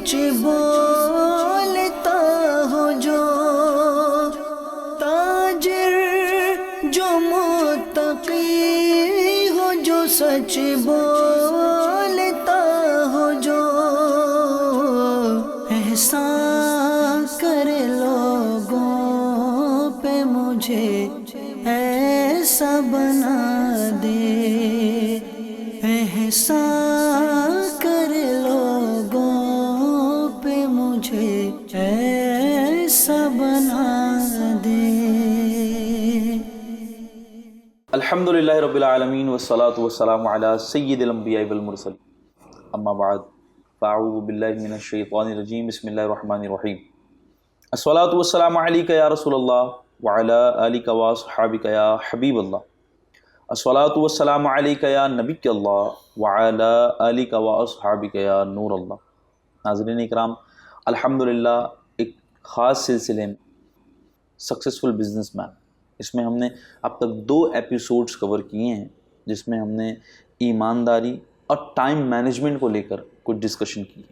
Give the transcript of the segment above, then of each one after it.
सच बोलता हो जो, ताजिर जो मुत्तकी हो, जो सच बोलता हो जो, एहसान करे लोगों पे मुझे ऐसा बना दे, एहसान करे लोगों पे मुझे ऐसा बना दे। अल्हम्दुलिल्लाहि रब्बिल आलमीन वस्सलातु वस्सलामु अला सय्यिदिल अंबिया'i वल मुरसलीन, अम्मा बाद फ़अऊज़ु बिल्लाहि मिनश शैतानिर रजीम, बिस्मिल्लाहिर रहमानिर रहीम। अस्सलातु वस्सलामु अलैका या रसूलल्लाह व अला आलिका व अस्हाबिका या हबीबल्लाह, अस्सलातु वस्सलामु अलैका या नबिय्यल्लाह व अला आलिका व अस्हाबिका या नूरल्लाह। नाज़रीन इकराम, अल्हम्दुलिल्लाह एक ख़ास सिलसिले में सक्सेसफुल बिजनेसमैन, इसमें हमने अब तक 2 एपिसोड्स कवर किए हैं जिसमें हमने ईमानदारी और टाइम मैनेजमेंट को लेकर कुछ डिस्कशन की,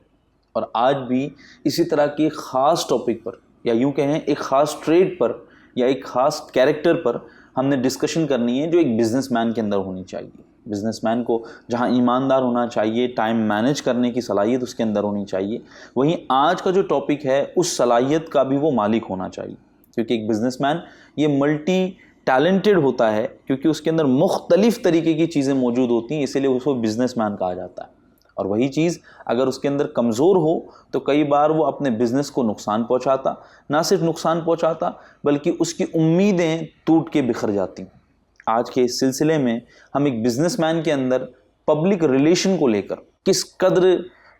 और आज भी इसी तरह के ख़ास टॉपिक पर, या यूँ कहें एक ख़ास ट्रेड पर या एक ख़ास कैरेक्टर पर हमने डिस्कशन करनी है जो एक बिज़नेसमैन के अंदर होनी चाहिए। बिज़नेसमैन को जहाँ ईमानदार होना चाहिए, टाइम मैनेज करने की सलाहियत उसके अंदर होनी चाहिए, वहीं आज का जो टॉपिक है उस सलाहियत का भी वो मालिक होना चाहिए, क्योंकि एक बिज़नेसमैन ये मल्टी टैलेंटेड होता है, क्योंकि उसके अंदर मुख्तलिफ़ तरीके की चीज़ें मौजूद होती हैं, इसीलिए उसको बिज़नेसमैन कहा जाता है। और वही चीज़ अगर उसके अंदर कमज़ोर हो तो कई बार वो अपने बिज़नेस को नुकसान पहुंचाता, ना सिर्फ नुकसान पहुंचाता बल्कि उसकी उम्मीदें टूट के बिखर जाती। आज के इस सिलसिले में हम एक बिज़नेसमैन के अंदर पब्लिक रिलेशन को लेकर किस कदर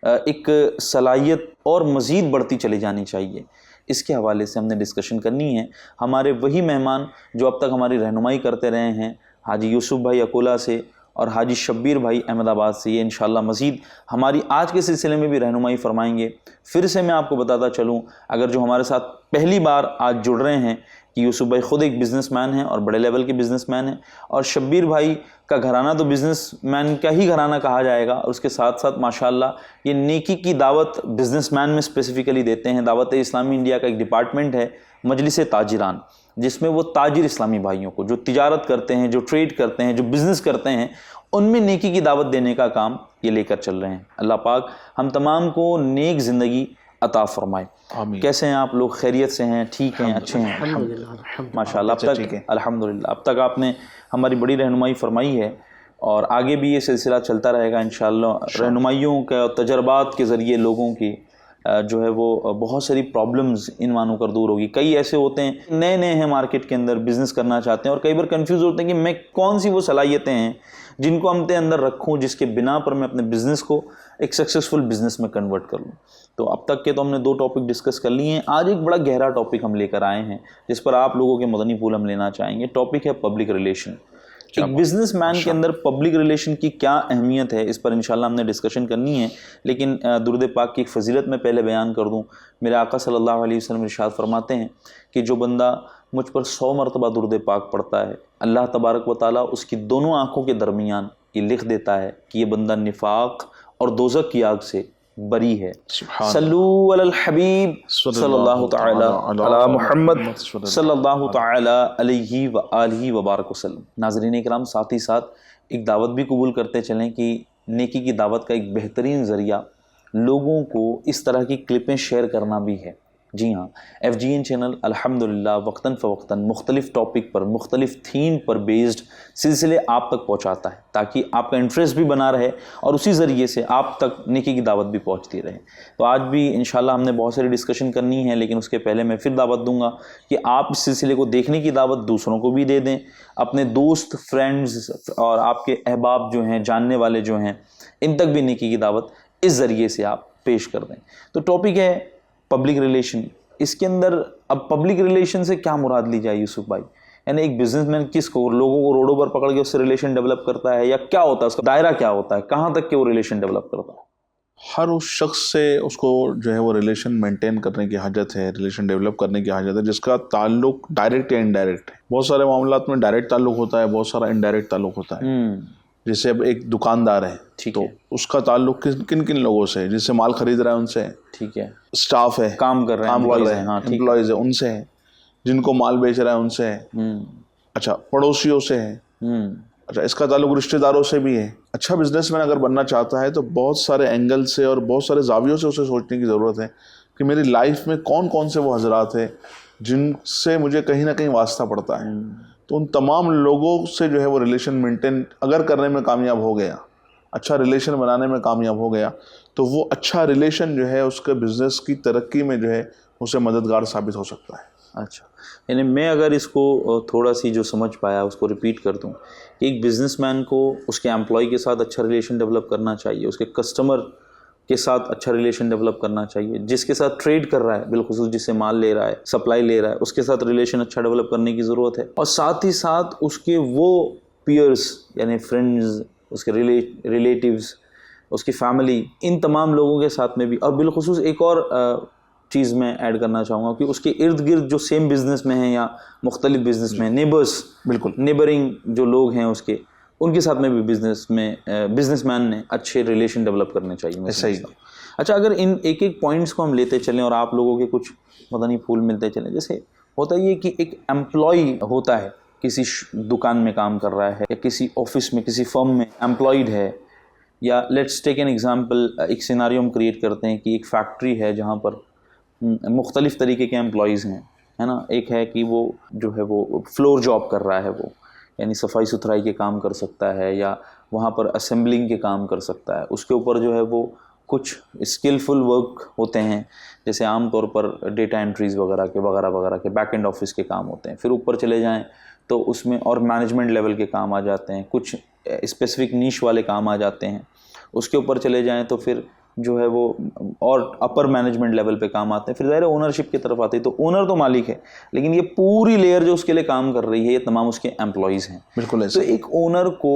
एक सलाहियत और मज़ीद बढ़ती चली जानी चाहिए, इसके हवाले से हमने डिस्कशन करनी है। हमारे वही मेहमान जो अब तक हमारी रहनुमाई करते रहे हैं, हाजी यूसुफ भाई अकोला से और हाजी शब्बीर भाई अहमदाबाद से, ये इंशाल्लाह मज़ीद हमारी आज के सिलसिले में भी रहनुमाई फरमाएंगे। फिर से मैं आपको बताता चलूँ, अगर जो हमारे साथ पहली बार आज जुड़ रहे हैं, कि यूसुफ भाई ख़ुद एक बिज़नेसमैन हैं और बड़े लेवल के बिज़नेसमैन हैं, और शब्बीर भाई का घराना तो बिज़नेसमैन का ही घराना कहा जाएगा, और उसके साथ साथ माशाल्लाह ये नेकी की दावत बिज़नेसमैन में स्पेसिफ़िकली देते हैं। दावत इस्लामी इंडिया का एक डिपार्टमेंट है मजलिस ताजिरान, जिसमें वो ताजिर इस्लामी भाइयों को जो तिजारत करते हैं, जो ट्रेड करते हैं, जो बिज़नेस करते हैं, उनमें नेकी की दावत देने का काम ये लेकर चल रहे हैं। अल्लाह पाक हम तमाम को नेक ज़िंदगी अता फरमाए। कैसे हैं आप लोग? खैरियत से हैं? ठीक हैं? अच्छे हैं माशाल्लाह? अब तक अल्हम्दुलिल्लाह, अब तक आपने हमारी बड़ी रहनुमाई फरमाई है और आगे भी ये सिलसिला चलता रहेगा इंशाअल्लाह। रहनुमाइयों के और तजर्बात के ज़रिए लोगों की जो है वो बहुत सारी प्रॉब्लम्स इन मानों कर दूर होगी। कई ऐसे होते हैं नए नए हैं मार्केट के अंदर, बिज़नेस करना चाहते हैं और कई बार कंफ्यूज होते हैं कि मैं कौन सी वो सलाहियतें हैं जिनको हम अपने अंदर रखूं, जिसके बिना पर मैं अपने बिज़नेस को एक सक्सेसफुल बिज़नेस में कन्वर्ट कर लूँ। तो अब तक के तो हमने 2 टॉपिक डिस्कस कर लिए हैं। आज एक बड़ा गहरा टॉपिक हम लेकर आए हैं जिस पर आप लोगों के मदनी फूल हम लेना चाहेंगे। टॉपिक है पब्लिक रिलेशन। एक बिजनेसमैन के अंदर पब्लिक रिलेशन की क्या अहमियत है, इस पर इंशाल्लाह हमने डिस्कशन करनी है। लेकिन दुरूद पाक की एक फ़जीलत में पहले बयान कर दूं। मेरे आका सल्लल्लाहु अलैहि वसल्लम इरशाद फरमाते हैं कि जो बंदा मुझ पर 100 मरतबा दुरूद पाक पढ़ता है, अल्लाह तबारक व तआला उसकी दोनों आँखों के दरमियान ये लिख देता है कि ये बंदा निफाक और दोज़ख की आग से बरी है। सल्लू अलल हबीब सल्लल्लाहु तआला अला मुहम्मद सल्लल्लाहु तआला अलैहि व आलिहि व बारक वसल्लम। नाज़रीन इकराम, साथ ही साथ एक दावत भी कबूल करते चलें कि नेकी की दावत का एक बेहतरीन ज़रिया लोगों को इस तरह की क्लिपें शेयर करना भी है। जी हाँ, FGN चैनल अल्हम्दुलिल्लाह वक्तन फ़वक्तन मुख्तलिफ़ टॉपिक पर, मुख्तलिफ़ थीम पर बेस्ड सिलसिले आप तक पहुँचाता है ताकि आपका इंटरेस्ट भी बना रहे और उसी ज़रिए से आप तक नेकी की दावत भी पहुँचती रहे। तो आज भी इंशाल्लाह हमने बहुत सारी डिस्कशन करनी है, लेकिन उसके पहले मैं फिर दावत दूँगा कि आप इस सिलसिले को देखने की दावत दूसरों को भी दे दें, अपने दोस्त, फ्रेंड्स और आपके अहबाब जो हैं, जानने वाले जो हैं, इन तक भी नेकी की दावत इस ज़रिए से आप पेश कर दें। तो टॉपिक है पब्लिक रिलेशन। इसके अंदर अब पब्लिक रिलेशन से क्या मुराद ली जाए यूसुफ भाई? यानी एक बिजनेसमैन किसको, लोगों को रोडों पर पकड़ के उससे रिलेशन डेवलप करता है, या क्या होता है उसका दायरा, क्या होता है, कहाँ तक के वो रिलेशन डेवलप करता है? हर उस शख्स से उसको जो है वो रिलेशन मेंटेन करने की हाजत है, रिलेशन डेवलप करने की हाजत है, जिसका ताल्लुक डायरेक्ट या इनडायरेक्ट है। बहुत सारे मामलात में डायरेक्ट ताल्लुक होता है, बहुत सारा इनडायरेक्ट ताल्लुक होता है। जैसे अब एक दुकानदार है, ठीक तो है, उसका ताल्लुक किन किन लोगों से है, जिससे माल खरीद रहा है उनसे है, ठीक है, स्टाफ है, काम कर रहे हैं, employees हैं, हाँ ठीक है, एम्प्लॉयज है उनसे है, जिनको माल बेच रहा है उनसे है, अच्छा पड़ोसियों से है, अच्छा इसका ताल्लुक रिश्तेदारों से भी है। अच्छा बिजनेसमैन अगर बनना चाहता है तो बहुत सारे एंगल से और बहुत सारे जावियों से उसे सोचने की ज़रूरत है कि मेरी लाइफ में कौन कौन से वो हजरात हैं जिनसे मुझे कहीं ना कहीं वास्ता पड़ता है। तो उन तमाम लोगों से जो है वो रिलेशन मेंटेन अगर करने में कामयाब हो गया, अच्छा रिलेशन बनाने में कामयाब हो गया, तो वो अच्छा रिलेशन जो है उसके बिज़नेस की तरक्की में जो है उसे मददगार साबित हो सकता है। अच्छा, यानी मैं अगर इसको थोड़ा सी जो समझ पाया उसको रिपीट कर दूं कि एक बिजनेसमैन को उसके एम्प्लॉय के साथ अच्छा रिलेशन डेवलप करना चाहिए, उसके कस्टमर के साथ अच्छा रिलेशन डेवलप करना चाहिए, जिसके साथ ट्रेड कर रहा है बिलखुसूस जिससे माल ले रहा है, सप्लाई ले रहा है, उसके साथ रिलेशन अच्छा डेवलप करने की ज़रूरत है, और साथ ही साथ उसके वो पीयर्स यानी फ्रेंड्स, उसके रिलेटिव्स, उसकी फैमिली, इन तमाम लोगों के साथ में भी। और बिलखुसूस एक और चीज़ मैं ऐड करना चाहूँगा कि उसके इर्द गिर्द जो सेम बिजनेस में हैं या मुख्तलिफ बिजनेस में नेबर्स, बिल्कुल नेबरिंग जो लोग हैं उसके, उनके साथ में भी बिजनेसमैन ने अच्छे रिलेशन डेवलप करने चाहिए, मैं सही। समझता हूँ। अच्छा, अगर इन एक एक पॉइंट्स को हम लेते चलें और आप लोगों के कुछ पता नहीं फूल मिलते चलें, जैसे होता ये कि एक एम्प्लॉय होता है, किसी दुकान में काम कर रहा है या किसी ऑफिस में किसी फर्म में एम्प्लॉयड है, या लेट्स टेक एन एग्जांपल, एक सिनारियो हम क्रिएट करते हैं कि एक फैक्ट्री है जहाँ पर मुख्तलिफ़ तरीके के एम्प्लॉयज़ हैं, है ना। एक है कि वो जो है वो फ्लोर जॉब कर रहा है, वो यानी सफाई सुथराई के काम कर सकता है या वहाँ पर असेंबलिंग के काम कर सकता है। उसके ऊपर जो है वो कुछ स्किलफुल वर्क होते हैं, जैसे आम तौर पर डेटा एंट्रीज़ वगैरह के बैक एंड ऑफिस के काम होते हैं। फिर ऊपर चले जाएं तो उसमें और मैनेजमेंट लेवल के काम आ जाते हैं, कुछ स्पेसिफिक नीश वाले काम आ जाते हैं। उसके ऊपर चले जाएं तो फिर जो है वो और अपर मैनेजमेंट लेवल पे काम आते हैं। फिर ज़ाहिर है ओनरशिप की तरफ आती है, तो ओनर तो मालिक है, लेकिन ये पूरी लेयर जो उसके लिए काम कर रही है ये तमाम उसके एम्प्लॉयज़ हैं। बिल्कुल तो एक ओनर को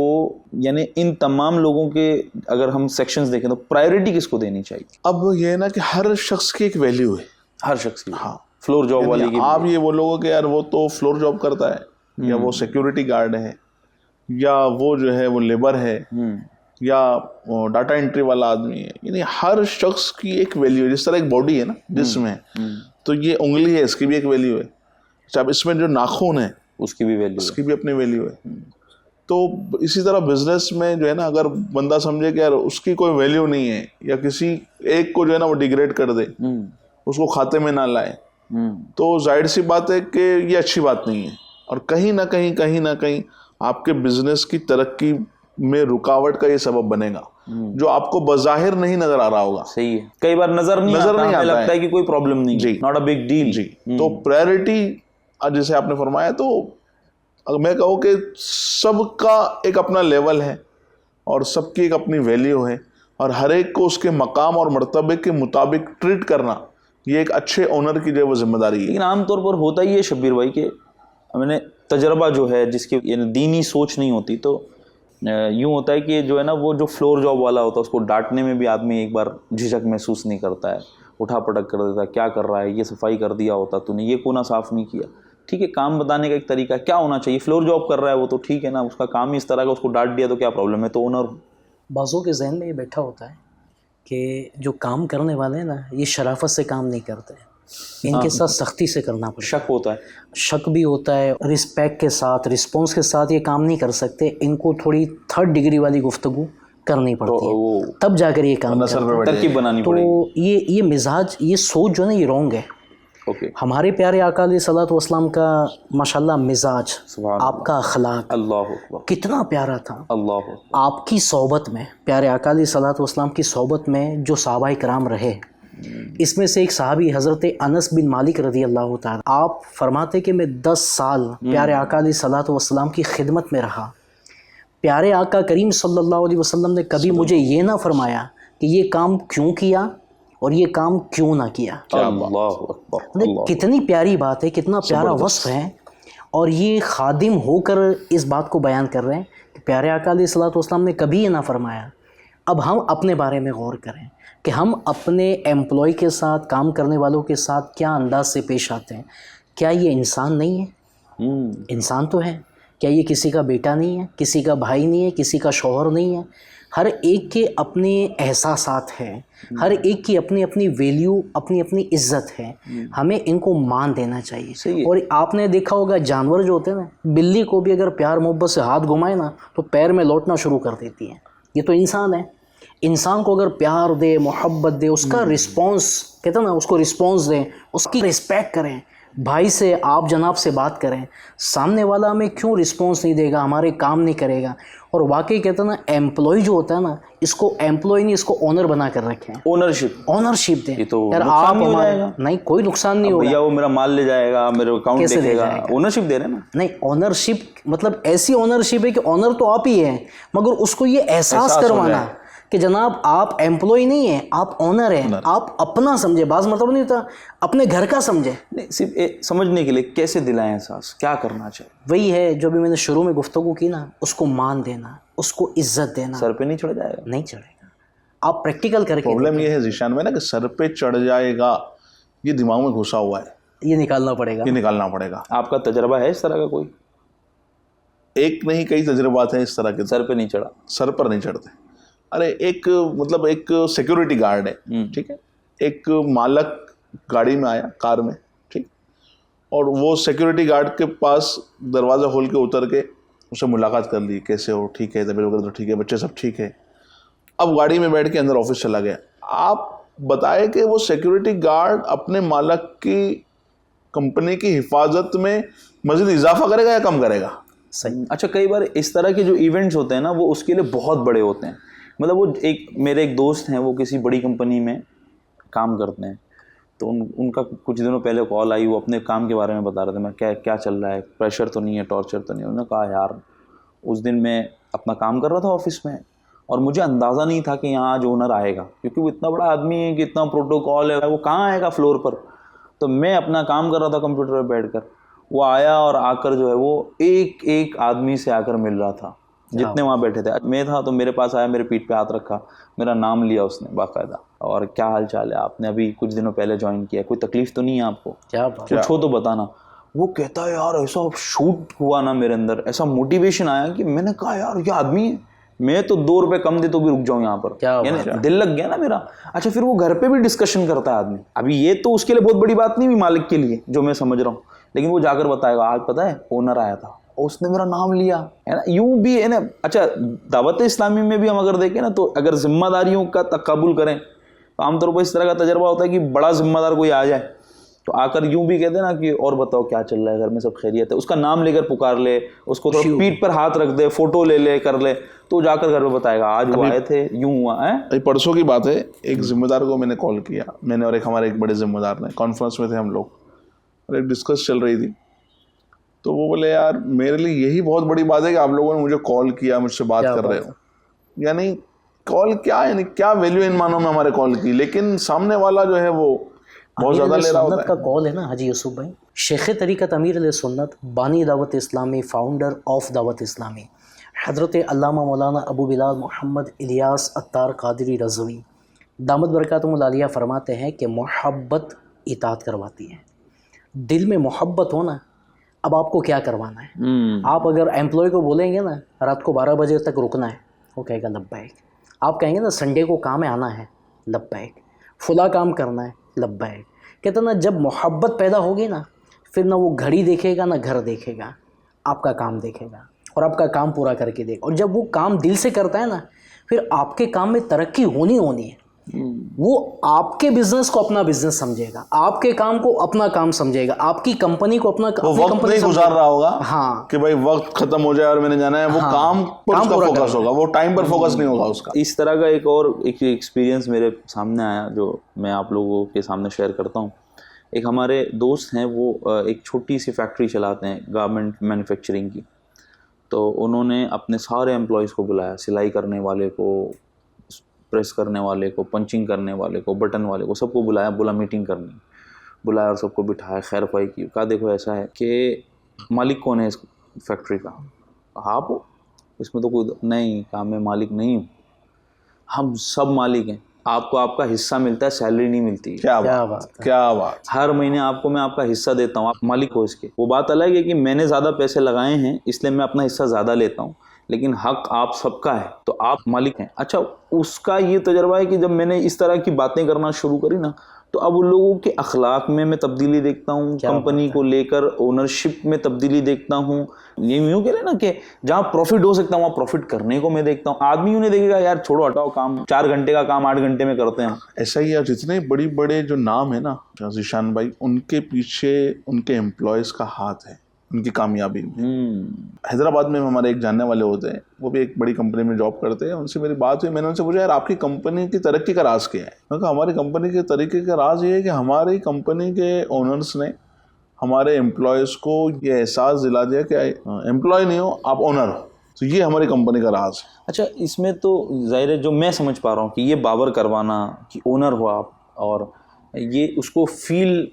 यानी इन तमाम लोगों के अगर हम सेक्शंस देखें तो प्रायोरिटी किसको देनी चाहिए? अब ये है ना कि हर शख्स की एक वैल्यू है, हर शख्स की। हाँ, फ्लोर जॉब वाली की आप ये बोलोगे कि यार वो तो फ्लोर जॉब करता है या वो सिक्योरिटी गार्ड है या वो जो है वो लेबर है या डाटा एंट्री वाला आदमी है, यानी हर शख्स की एक वैल्यू है। जिस तरह एक बॉडी है ना जिसमें, तो ये उंगली है, इसकी भी एक वैल्यू है। अच्छा, अब इसमें जो नाखून है उसकी भी वैल्यू, उसकी भी अपनी वैल्यू है। तो इसी तरह बिजनेस में जो है ना, अगर बंदा समझे कि यार उसकी कोई वैल्यू नहीं है या किसी एक को जो है ना वो डिग्रेड कर दे, उसको खाते में ना लाए, तो जाहिर सी बात है कि ये अच्छी बात नहीं है और कहीं ना कहीं आपके बिजनेस की तरक्की में रुकावट का ये सबब बनेगा, जो आपको बज़ाहिर नहीं नजर आ रहा होगा। सही है, कई बार नजर नहीं आता, लगता है कि कोई प्रॉब्लम नहीं है, नॉट अ बिग डील जी। तो प्रायोरिटी जैसे आपने फरमाया, तो मैं कहूँ कि सबका एक अपना लेवल है और सबकी एक अपनी वैल्यू है और हर एक को उसके मकाम और मर्तबे के मुताबिक ट्रीट करना, ये एक अच्छे ओनर की जो वो जिम्मेदारी है। लेकिन आमतौर पर होता ही है शब्बीर भाई के मैंने तजर्बा जो है जिसकी दीनी सोच नहीं होती, तो यूँ होता है कि जो है ना वो जो फ्लोर जॉब वाला होता है उसको डांटने में भी आदमी एक बार झिझक महसूस नहीं करता है, उठा पटक कर देता है, क्या कर रहा है, ये सफाई कर दिया होता तूने, ये कोना साफ़ नहीं किया। ठीक है, काम बताने का एक तरीका क्या होना चाहिए। फ्लोर जॉब कर रहा है वो तो ठीक है ना, उसका काम ही इस तरह का, उसको डांट दिया तो क्या प्रॉब्लम है, तो ओनर। बाज़ों के जहन में ये बैठा होता है कि जो काम करने वाले हैं ना, ये शराफत से काम नहीं करते, इनके साथ सख्ती से करना पड़ता है। शक होता है, शक भी होता है, रिस्पेक्ट के साथ, रिस्पॉन्स के साथ ये काम नहीं कर सकते, इनको थोड़ी थर्ड डिग्री वाली गुफ्तगू करनी पड़ती है, तब जाकर ये काम तरकीब बनानी पड़ेगी। तो ये मिजाज, ये सोच जो है ना, ये रॉन्ग है। हमारे प्यारे आका अलैहिस्सलातु वस्सलाम का माशाल्लाह मिजाज, आपका अखलाक अल्लाह कितना प्यारा था। अल्लाह आपकी सोबत में, प्यारे आका अलैहिस्सलातु वस्सलाम की सोबत में जो सहाबाए किराम रहे, इसमें से एक सहाबी हज़रत अनस बिन मालिक रज़ी अल्लाह ताला, आप फरमाते कि मैं 10 साल प्यारे आका अलैहिस्सलातु वस्सलाम की खिदमत में रहा। प्यारे आका करीम सल्लल्लाहु अलैहि वसल्लम ने कभी मुझे ये ना फरमाया कि ये काम क्यों किया और ये काम क्यों ना किया। कितनी प्यारी बात है, कितना प्यारा वस्फ है। और ये खादिम होकर इस बात को बयान कर रहे हैं कि प्यारे आका अलैहिस्सलातु वस्सलाम ने कभी ये ना फरमाया। अब हम अपने बारे में गौर करें कि हम अपने एम्प्लॉय के साथ, काम करने वालों के साथ क्या अंदाज से पेश आते हैं। क्या ये इंसान नहीं है? इंसान तो है। क्या ये किसी का बेटा नहीं है, किसी का भाई नहीं है, किसी का शौहर नहीं है? हर एक के अपने एहसासात हैं, हर एक की अपनी अपनी वैल्यू, अपनी अपनी इज्जत है। हमें इनको मान देना चाहिए। और आपने देखा होगा जानवर जो होते हैं ना, बिल्ली को भी अगर प्यार मोहब्बत से हाथ घुमाए ना तो पैर में लौटना शुरू कर देती है। ये तो इंसान है। इंसान को अगर प्यार दे, मोहब्बत दे, उसका रिस्पॉन्स, कहते हैं ना, उसको रिस्पॉन्स दें, उसकी रिस्पेक्ट करें, भाई से आप जनाब से बात करें, सामने वाला हमें क्यों रिस्पॉन्स नहीं देगा, हमारे काम नहीं करेगा। और वाकई कहते हैं ना, एम्प्लॉय जो होता है ना, इसको एम्प्लॉय नहीं, इसको ओनर बना कर रखें। ओनरशिप दें। ये तो यार आप नहीं, कोई नुकसान नहीं होगा। भैया वो मेरा माल ले जाएगा, मेरे अकाउंट देखेगा, ओनरशिप दे रहे हैं ना। नहीं, ओनरशिप मतलब ऐसी ओनरशिप है कि ओनर तो आप ही है, मगर उसको ये एहसास करवाना कि जनाब आप एम्प्लॉय नहीं है, आप ओनर हैं, आप अपना समझे। बात मतलब नहीं होता अपने घर का समझे। नहीं, सिर्फ समझने के लिए कैसे दिलाएं एहसास, क्या करना चाहिए? वही है जो भी मैंने शुरू में गुफ्तगू की ना, उसको मान देना, उसको इज्जत देना। सर पे नहीं चढ़ जाएगा? नहीं चढ़ेगा। आप प्रैक्टिकल करके प्रॉब्लम ये है जीशान में ना कि सर पे चढ़ जाएगा, ये दिमाग में घुसा हुआ है, ये निकालना पड़ेगा। आपका तजर्बा है इस तरह का कोई? एक नहीं, कई तजुर्बात हैं इस तरह के। सर पे नहीं चढ़ा? सर पर नहीं चढ़ते। अरे एक मतलब एक सिक्योरिटी गार्ड है, ठीक है, एक मालक गाड़ी में आया, कार में, ठीक, और वो सिक्योरिटी गार्ड के पास दरवाज़ा खोल के उतर के उससे मुलाकात कर ली, कैसे हो, ठीक है, तबीयत वगैरह तो ठीक है, बच्चे सब ठीक है। अब गाड़ी में बैठ के अंदर ऑफिस चला गया। आप बताए कि वो सिक्योरिटी गार्ड अपने मालक की कंपनी की हिफाजत में मज़ीद इजाफा करेगा या कम करेगा? सही। अच्छा, कई बार इस तरह के जो इवेंट्स होते हैं ना, वो उसके लिए बहुत बड़े होते हैं। मतलब वो मेरे एक दोस्त हैं, वो किसी बड़ी कंपनी में काम करते हैं, तो उनका कुछ दिनों पहले कॉल आई, वो अपने काम के बारे में बता रहे थे। मैं क्या चल रहा है, प्रेशर तो नहीं है, टॉर्चर तो नहीं है? उन्होंने कहा यार, उस दिन मैं अपना काम कर रहा था ऑफिस में और मुझे अंदाज़ा नहीं था कि यहाँ आज ओनर आएगा, क्योंकि वो इतना बड़ा आदमी है कि इतना प्रोटोकॉल है, वो कहाँ आएगा फ्लोर पर। तो मैं अपना काम कर रहा था कंप्यूटर पर बैठ कर, वो आया और आकर जो है वो एक एक आदमी से आकर मिल रहा था, जितने वहाँ बैठे थे। मैं था तो मेरे पास आया, मेरे पीठ पे हाथ रखा, मेरा नाम लिया उसने बाकायदा, और क्या हाल चाल है, आपने अभी कुछ दिनों पहले ज्वाइन किया, कोई तकलीफ तो नहीं है आपको, कुछ हो तो बताना। वो कहता है यार ऐसा शूट हुआ ना मेरे अंदर, ऐसा मोटिवेशन आया कि मैंने कहा यार ये आदमी है, मैं तो 2 रुपए कम दे तो भी रुक जाऊँ यहाँ पर, यानी दिल लग गया ना मेरा। अच्छा, फिर वो घर पे भी डिस्कशन करता है आदमी। अभी ये तो उसके लिए बहुत बड़ी बात नहीं हुई मालिक के लिए, जो मैं समझ रहा हूँ, लेकिन वो जाकर बताएगा आज पता है ओनर आया था, उसने मेरा नाम लिया, है ना, यूं भी है ना। अच्छा, दावत इस्लामी में भी हम अगर देखें ना, तो अगर जिम्मेदारियों का तकबुल करें तो आमतौर पर इस तरह का तजर्बा होता है कि बड़ा जिम्मेदार कोई आ जाए तो आकर यूं भी कहते हैं ना कि और बताओ क्या चल रहा है, घर में सब खैरियत है, उसका नाम लेकर पुकार ले, उसको थोड़ा पीठ पर हाथ रख दे, फोटो ले ले, कर ले, तो जाकर घर में बताएगा आज वो आए थे, यूं हुआ है। अभी परसों की बात है, एक जिम्मेदार को मैंने कॉल किया, मैंने और एक हमारे एक बड़े जिम्मेदार ने, कॉन्फ्रेंस में थे हम लोग और एक डिस्कस चल रही थी, तो वो बोले यार मेरे लिए यही बहुत बड़ी बात है कि आप लोगों ने मुझे कॉल किया, मुझसे बात कर रहे हो। यानी कॉल क्या, यानी क्या वैल्यू इन मानों में हमारे कॉल की, लेकिन सामने वाला जो है वो बहुत ज़्यादा ले रहा होता है। का कॉल है ना हाजी यूसुफ भाई, शेख तरीक़त अमीर सुन्नत, बानी दावत इस्लामी, फाउंडर ऑफ दावत इस्लामी, हज़रत अल्लामा मौलाना अबू बिलाल मोहम्मद इलियास अत्तार कादरी रज़वी दामत बरकातुहुल आलिया फरमाते हैं कि मोहब्बत इताअत करवाती है। दिल में मोहब्बत हो ना, अब आपको क्या करवाना है। आप अगर एम्प्लॉय को बोलेंगे ना रात को 12 बजे तक रुकना है, वो कहेगा लब्बैक। आप कहेंगे ना संडे को काम में आना है, लब्बैक। फुला काम करना है, लब्बैक। कहते ना जब मोहब्बत पैदा होगी ना, फिर ना वो घड़ी देखेगा ना घर देखेगा, आपका काम देखेगा और आपका काम पूरा करके देगा। और जब वो काम दिल से करता है ना, फिर आपके काम में तरक्की होनी है। वो आपके बिजनेस को अपना बिजनेस समझेगा, आपके काम को अपना काम समझेगा, आपकी कंपनी को अपना वक्त नहीं गुजार रहा होगा। हाँ, कि भाई वक्त खत्म हो जाए और मैंने जाना है, वो हाँ, काम पर उसका फोकस होगा, वो टाइम पर फोकस नहीं होगा उसका। इस तरह का एक एक्सपीरियंस मेरे सामने आया जो मैं आप लोगों के सामने शेयर करता हूँ। एक हमारे दोस्त हैं, वो एक छोटी सी फैक्ट्री चलाते हैं गारमेंट मैन्युफैक्चरिंग की। तो उन्होंने अपने सारे एम्प्लॉयज़ को बुलाया, सिलाई करने वाले को, प्रेस करने वाले को, पंचिंग करने वाले को, बटन वाले को, सबको बुलाया, बोला मीटिंग करनी, बुलाया और सबको बिठाया, खैर ख्वाही की। कहा देखो ऐसा है कि मालिक कौन है इस फैक्ट्री का? आप इसमें तो कोई नहीं, कहा मैं मालिक नहीं हूँ, हम सब मालिक हैं। आपको आपका हिस्सा मिलता है, सैलरी नहीं मिलती। क्या क्या बात, बात है। क्या बात। हर महीने आपको मैं आपका हिस्सा देता हूँ, आप मालिक हो इसके। वो बात अलग है कि मैंने ज़्यादा पैसे लगाए हैं इसलिए मैं अपना हिस्सा ज़्यादा लेता हूँ, लेकिन हक आप सबका है, तो आप मालिक हैं। अच्छा, उसका ये तजर्बा है कि जब मैंने इस तरह की बातें करना शुरू करी ना, तो अब उन लोगों के अखलाक में मैं तब्दीली देखता हूँ, कंपनी को लेकर ओनरशिप में तब्दीली देखता हूँ। ये यूँ कह रहे ना कि जहाँ प्रॉफिट हो सकता है वहाँ प्रॉफिट करने को मैं देखता हूँ। आदमी यूँ नहीं देखेगा यार छोड़ो हटाओ काम, 4 घंटे का काम 8 घंटे में करते हैं। ऐसा ही है, जितने बड़ी बड़े जो नाम है ना ज़ीशान भाई, उनके पीछे उनके एम्प्लॉयज़ का हाथ है उनकी कामयाबी में। हैदराबाद में हमारे एक जानने वाले होते हैं, वो भी एक बड़ी कंपनी में जॉब करते हैं। उनसे मेरी बात हुई, मैंने उनसे पूछा यार आपकी कंपनी की तरक्की का राज क्या है? मैंने कहा हमारी कंपनी के तरीके का राज ये है कि हमारी कंपनी के ओनर्स ने हमारे एम्प्लॉयज़ को ये एहसास दिला दिया कि एम्प्लॉय नहीं हो आप ओनर हो, तो ये हमारी कंपनी का राज है। अच्छा, इसमें तो जाहिर है जो मैं समझ पा रहा हूँ कि ये बावर करवाना कि ओनर हो आप, और ये उसको फील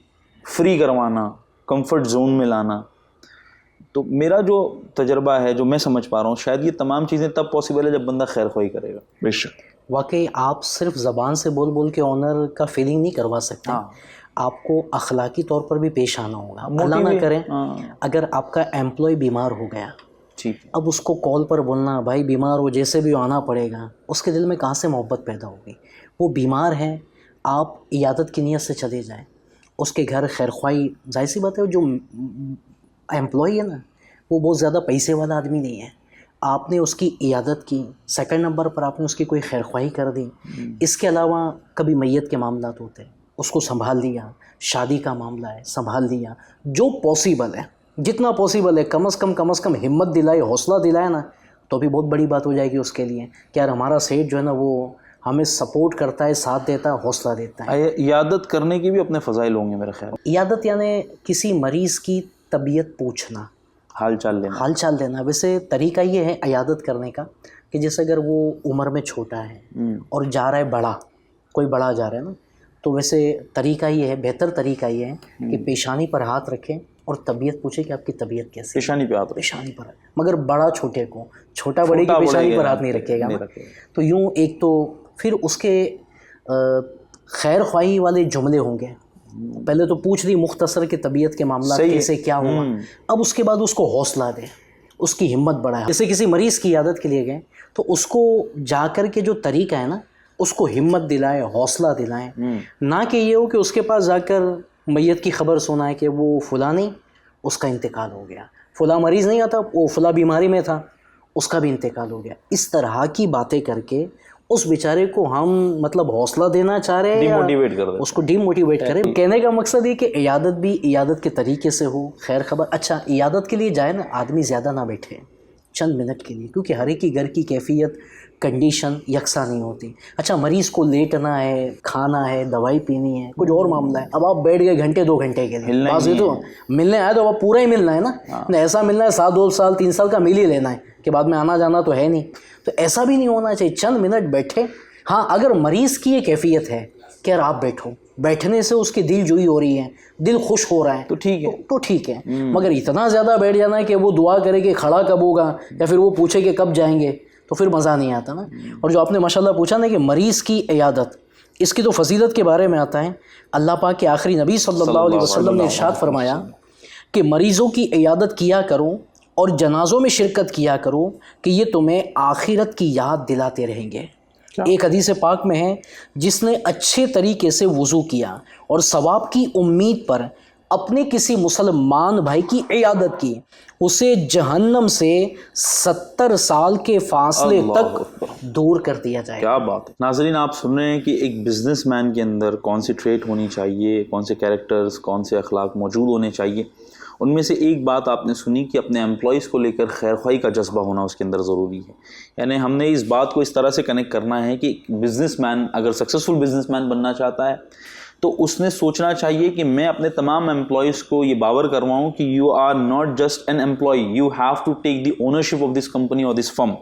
फ्री करवाना, कंफर्ट जोन में लाना, तो मेरा जो तजर्बा है, जो मैं समझ पा रहा हूँ, शायद ये तमाम चीज़ें तब पॉसिबल है जब बंदा खैर ख्वाही करेगा। बेशक, वाकई आप सिर्फ ज़बान से बोल बोल के ऑनर का फीलिंग नहीं करवा सकते। हाँ। आपको अखलाकी तौर पर भी पेश आना होगा। अल्लाह ना करें अगर आपका एम्प्लॉय बीमार हो गया, ठीक है, अब उसको कॉल पर बोलना भाई बीमार हो, जैसे भी आना पड़ेगा, उसके दिल में कहाँ से मोहब्बत पैदा होगी? वो बीमार है, आप इयादत की नीयत से चले जाएं, उसके घर खैरख्वाही, जाहिर सी बात है जो एम्प्लॉय है ना वो बहुत ज़्यादा पैसे वाला आदमी नहीं है, आपने उसकी इयादत की, सेकंड नंबर पर आपने उसकी कोई खैरख्वाही कर दी। इसके अलावा कभी मैयत के मामला होते हैं, उसको संभाल लिया, शादी का मामला है संभाल लिया, जो पॉसिबल है, जितना पॉसिबल है कम से कम हिम्मत दिलाए, हौसला दिलाए ना, तो भी बहुत बड़ी बात हो जाएगी उसके लिए कि यार हमारा सेठ जो है ना वो हमें सपोर्ट करता है, साथ देता है, हौसला देता है। इयादत करने के भी अपने फ़ज़ाइल होंगे मेरे ख्याल। इयादत यानी किसी मरीज़ की तबीयत पूछना, हाल चाल लेना। वैसे तरीका ये है इयादत करने का कि जैसे अगर वो उम्र में छोटा है और जा रहा है बड़ा, कोई बड़ा जा रहा है ना, तो वैसे तरीका ये है, बेहतर तरीका ये है कि पेशानी पर हाथ रखें और तबीयत पूछे कि आपकी तबीयत कैसी है। पेशानी पे हाथ, पेशानी पर, मगर बड़ा छोटे को, छोटा बड़े की पेशानी पर हाथ नहीं रखेगा ना। तो यूँ एक तो फिर उसके खैर ख्वाही वाले जुमले होंगे। पहले तो पूछ ली मुख्तसर के तबीयत के मामला कैसे क्या हुआ, अब उसके बाद उसको हौसला दे, उसकी हिम्मत बढ़ाए। जैसे किसी मरीज़ की इयादत के लिए गए तो उसको जाकर के जो तरीका है ना, उसको हिम्मत दिलाए, हौसला दिलाएं, ना कि ये हो कि उसके पास जाकर मैयत की खबर सुनाए कि वो फ़ुला नहीं, उसका इंतकाल हो गया, फ़ुला मरीज़ नहीं आता, वो फ़ुला बीमारी में था, उसका भी इंतकाल हो गया। इस तरह की बातें करके उस बेचारे को हम मतलब हौसला देना चाह रहे हैं, डिमोटिवेट कर दे, उसको डिमोटिवेट करें। कहने का मकसद ये कि इयादत भी इयादत के तरीके से हो, खैर खबर। अच्छा, इयादत के लिए जाए ना आदमी ज़्यादा ना बैठे, चंद मिनट के लिए, क्योंकि हर एक की घर की कैफियत कंडीशन यकसा नहीं होती। अच्छा, मरीज़ को लेटना है, खाना है, दवाई पीनी है, कुछ और मामला है, अब आप बैठ गए घंटे 2 घंटे के लिए, बात ये तो मिलने आए तो अब पूरा ही मिलना है ना, ऐसा मिलना है 7 2 साल 3 साल का मिल ही लेना है कि बाद में आना जाना तो है नहीं, तो ऐसा भी नहीं होना चाहिए। चंद मिनट बैठे। हाँ, अगर मरीज़ की ये कैफियत है कि यार आप बैठो, बैठने से उसकी दिल जुई हो रही है, दिल खुश हो रहा है, तो ठीक है, मगर इतना ज़्यादा बैठ जाना है कि वो दुआ करे कि खड़ा कब होगा या फिर वो पूछे कि कब जाएंगे, तो फिर मज़ा नहीं आता ना। और जो आपने माशाल्लाह पूछा ना कि मरीज़ की इयादत, इसकी तो फजीलत के बारे में आता है। अल्लाह पाक के आखिरी नबी सल्लल्लाहु अलैहि वसल्लम ने इरशाद फरमाया कि मरीज़ों की इयादत किया करो और जनाज़ों में शिरकत किया करो कि ये तुम्हें आखिरत की याद दिलाते रहेंगे। एक हदीस पाक में है, जिसने अच्छे तरीके से वुज़ू किया और सवाब की उम्मीद पर अपने किसी मुसलमान भाई की इयादत की, उसे जहन्नम से 70 साल के फासले तक दूर कर दिया जाए। क्या बात है। नाज़रीन, आप सुन रहे हैं कि एक बिजनेसमैन के अंदर कौन सी ट्रेट होनी चाहिए, कौन से कैरेक्टर्स, कौन से अखलाक मौजूद होने चाहिए। उनमें से एक बात आपने सुनी कि अपने एम्प्लॉयज़ को लेकर खैरख्वाही का जज्बा होना उसके अंदर ज़रूरी है। यानी हमने इस बात को इस तरह से कनेक्ट करना है कि बिजनेसमैन अगर सक्सेसफुल बिजनेसमैन बनना चाहता है तो उसने सोचना चाहिए कि मैं अपने तमाम एम्प्लॉयज़ को ये बावर करवाऊँ कि you are not just an employ, you have to take the ownership of this company और दिस फर्म।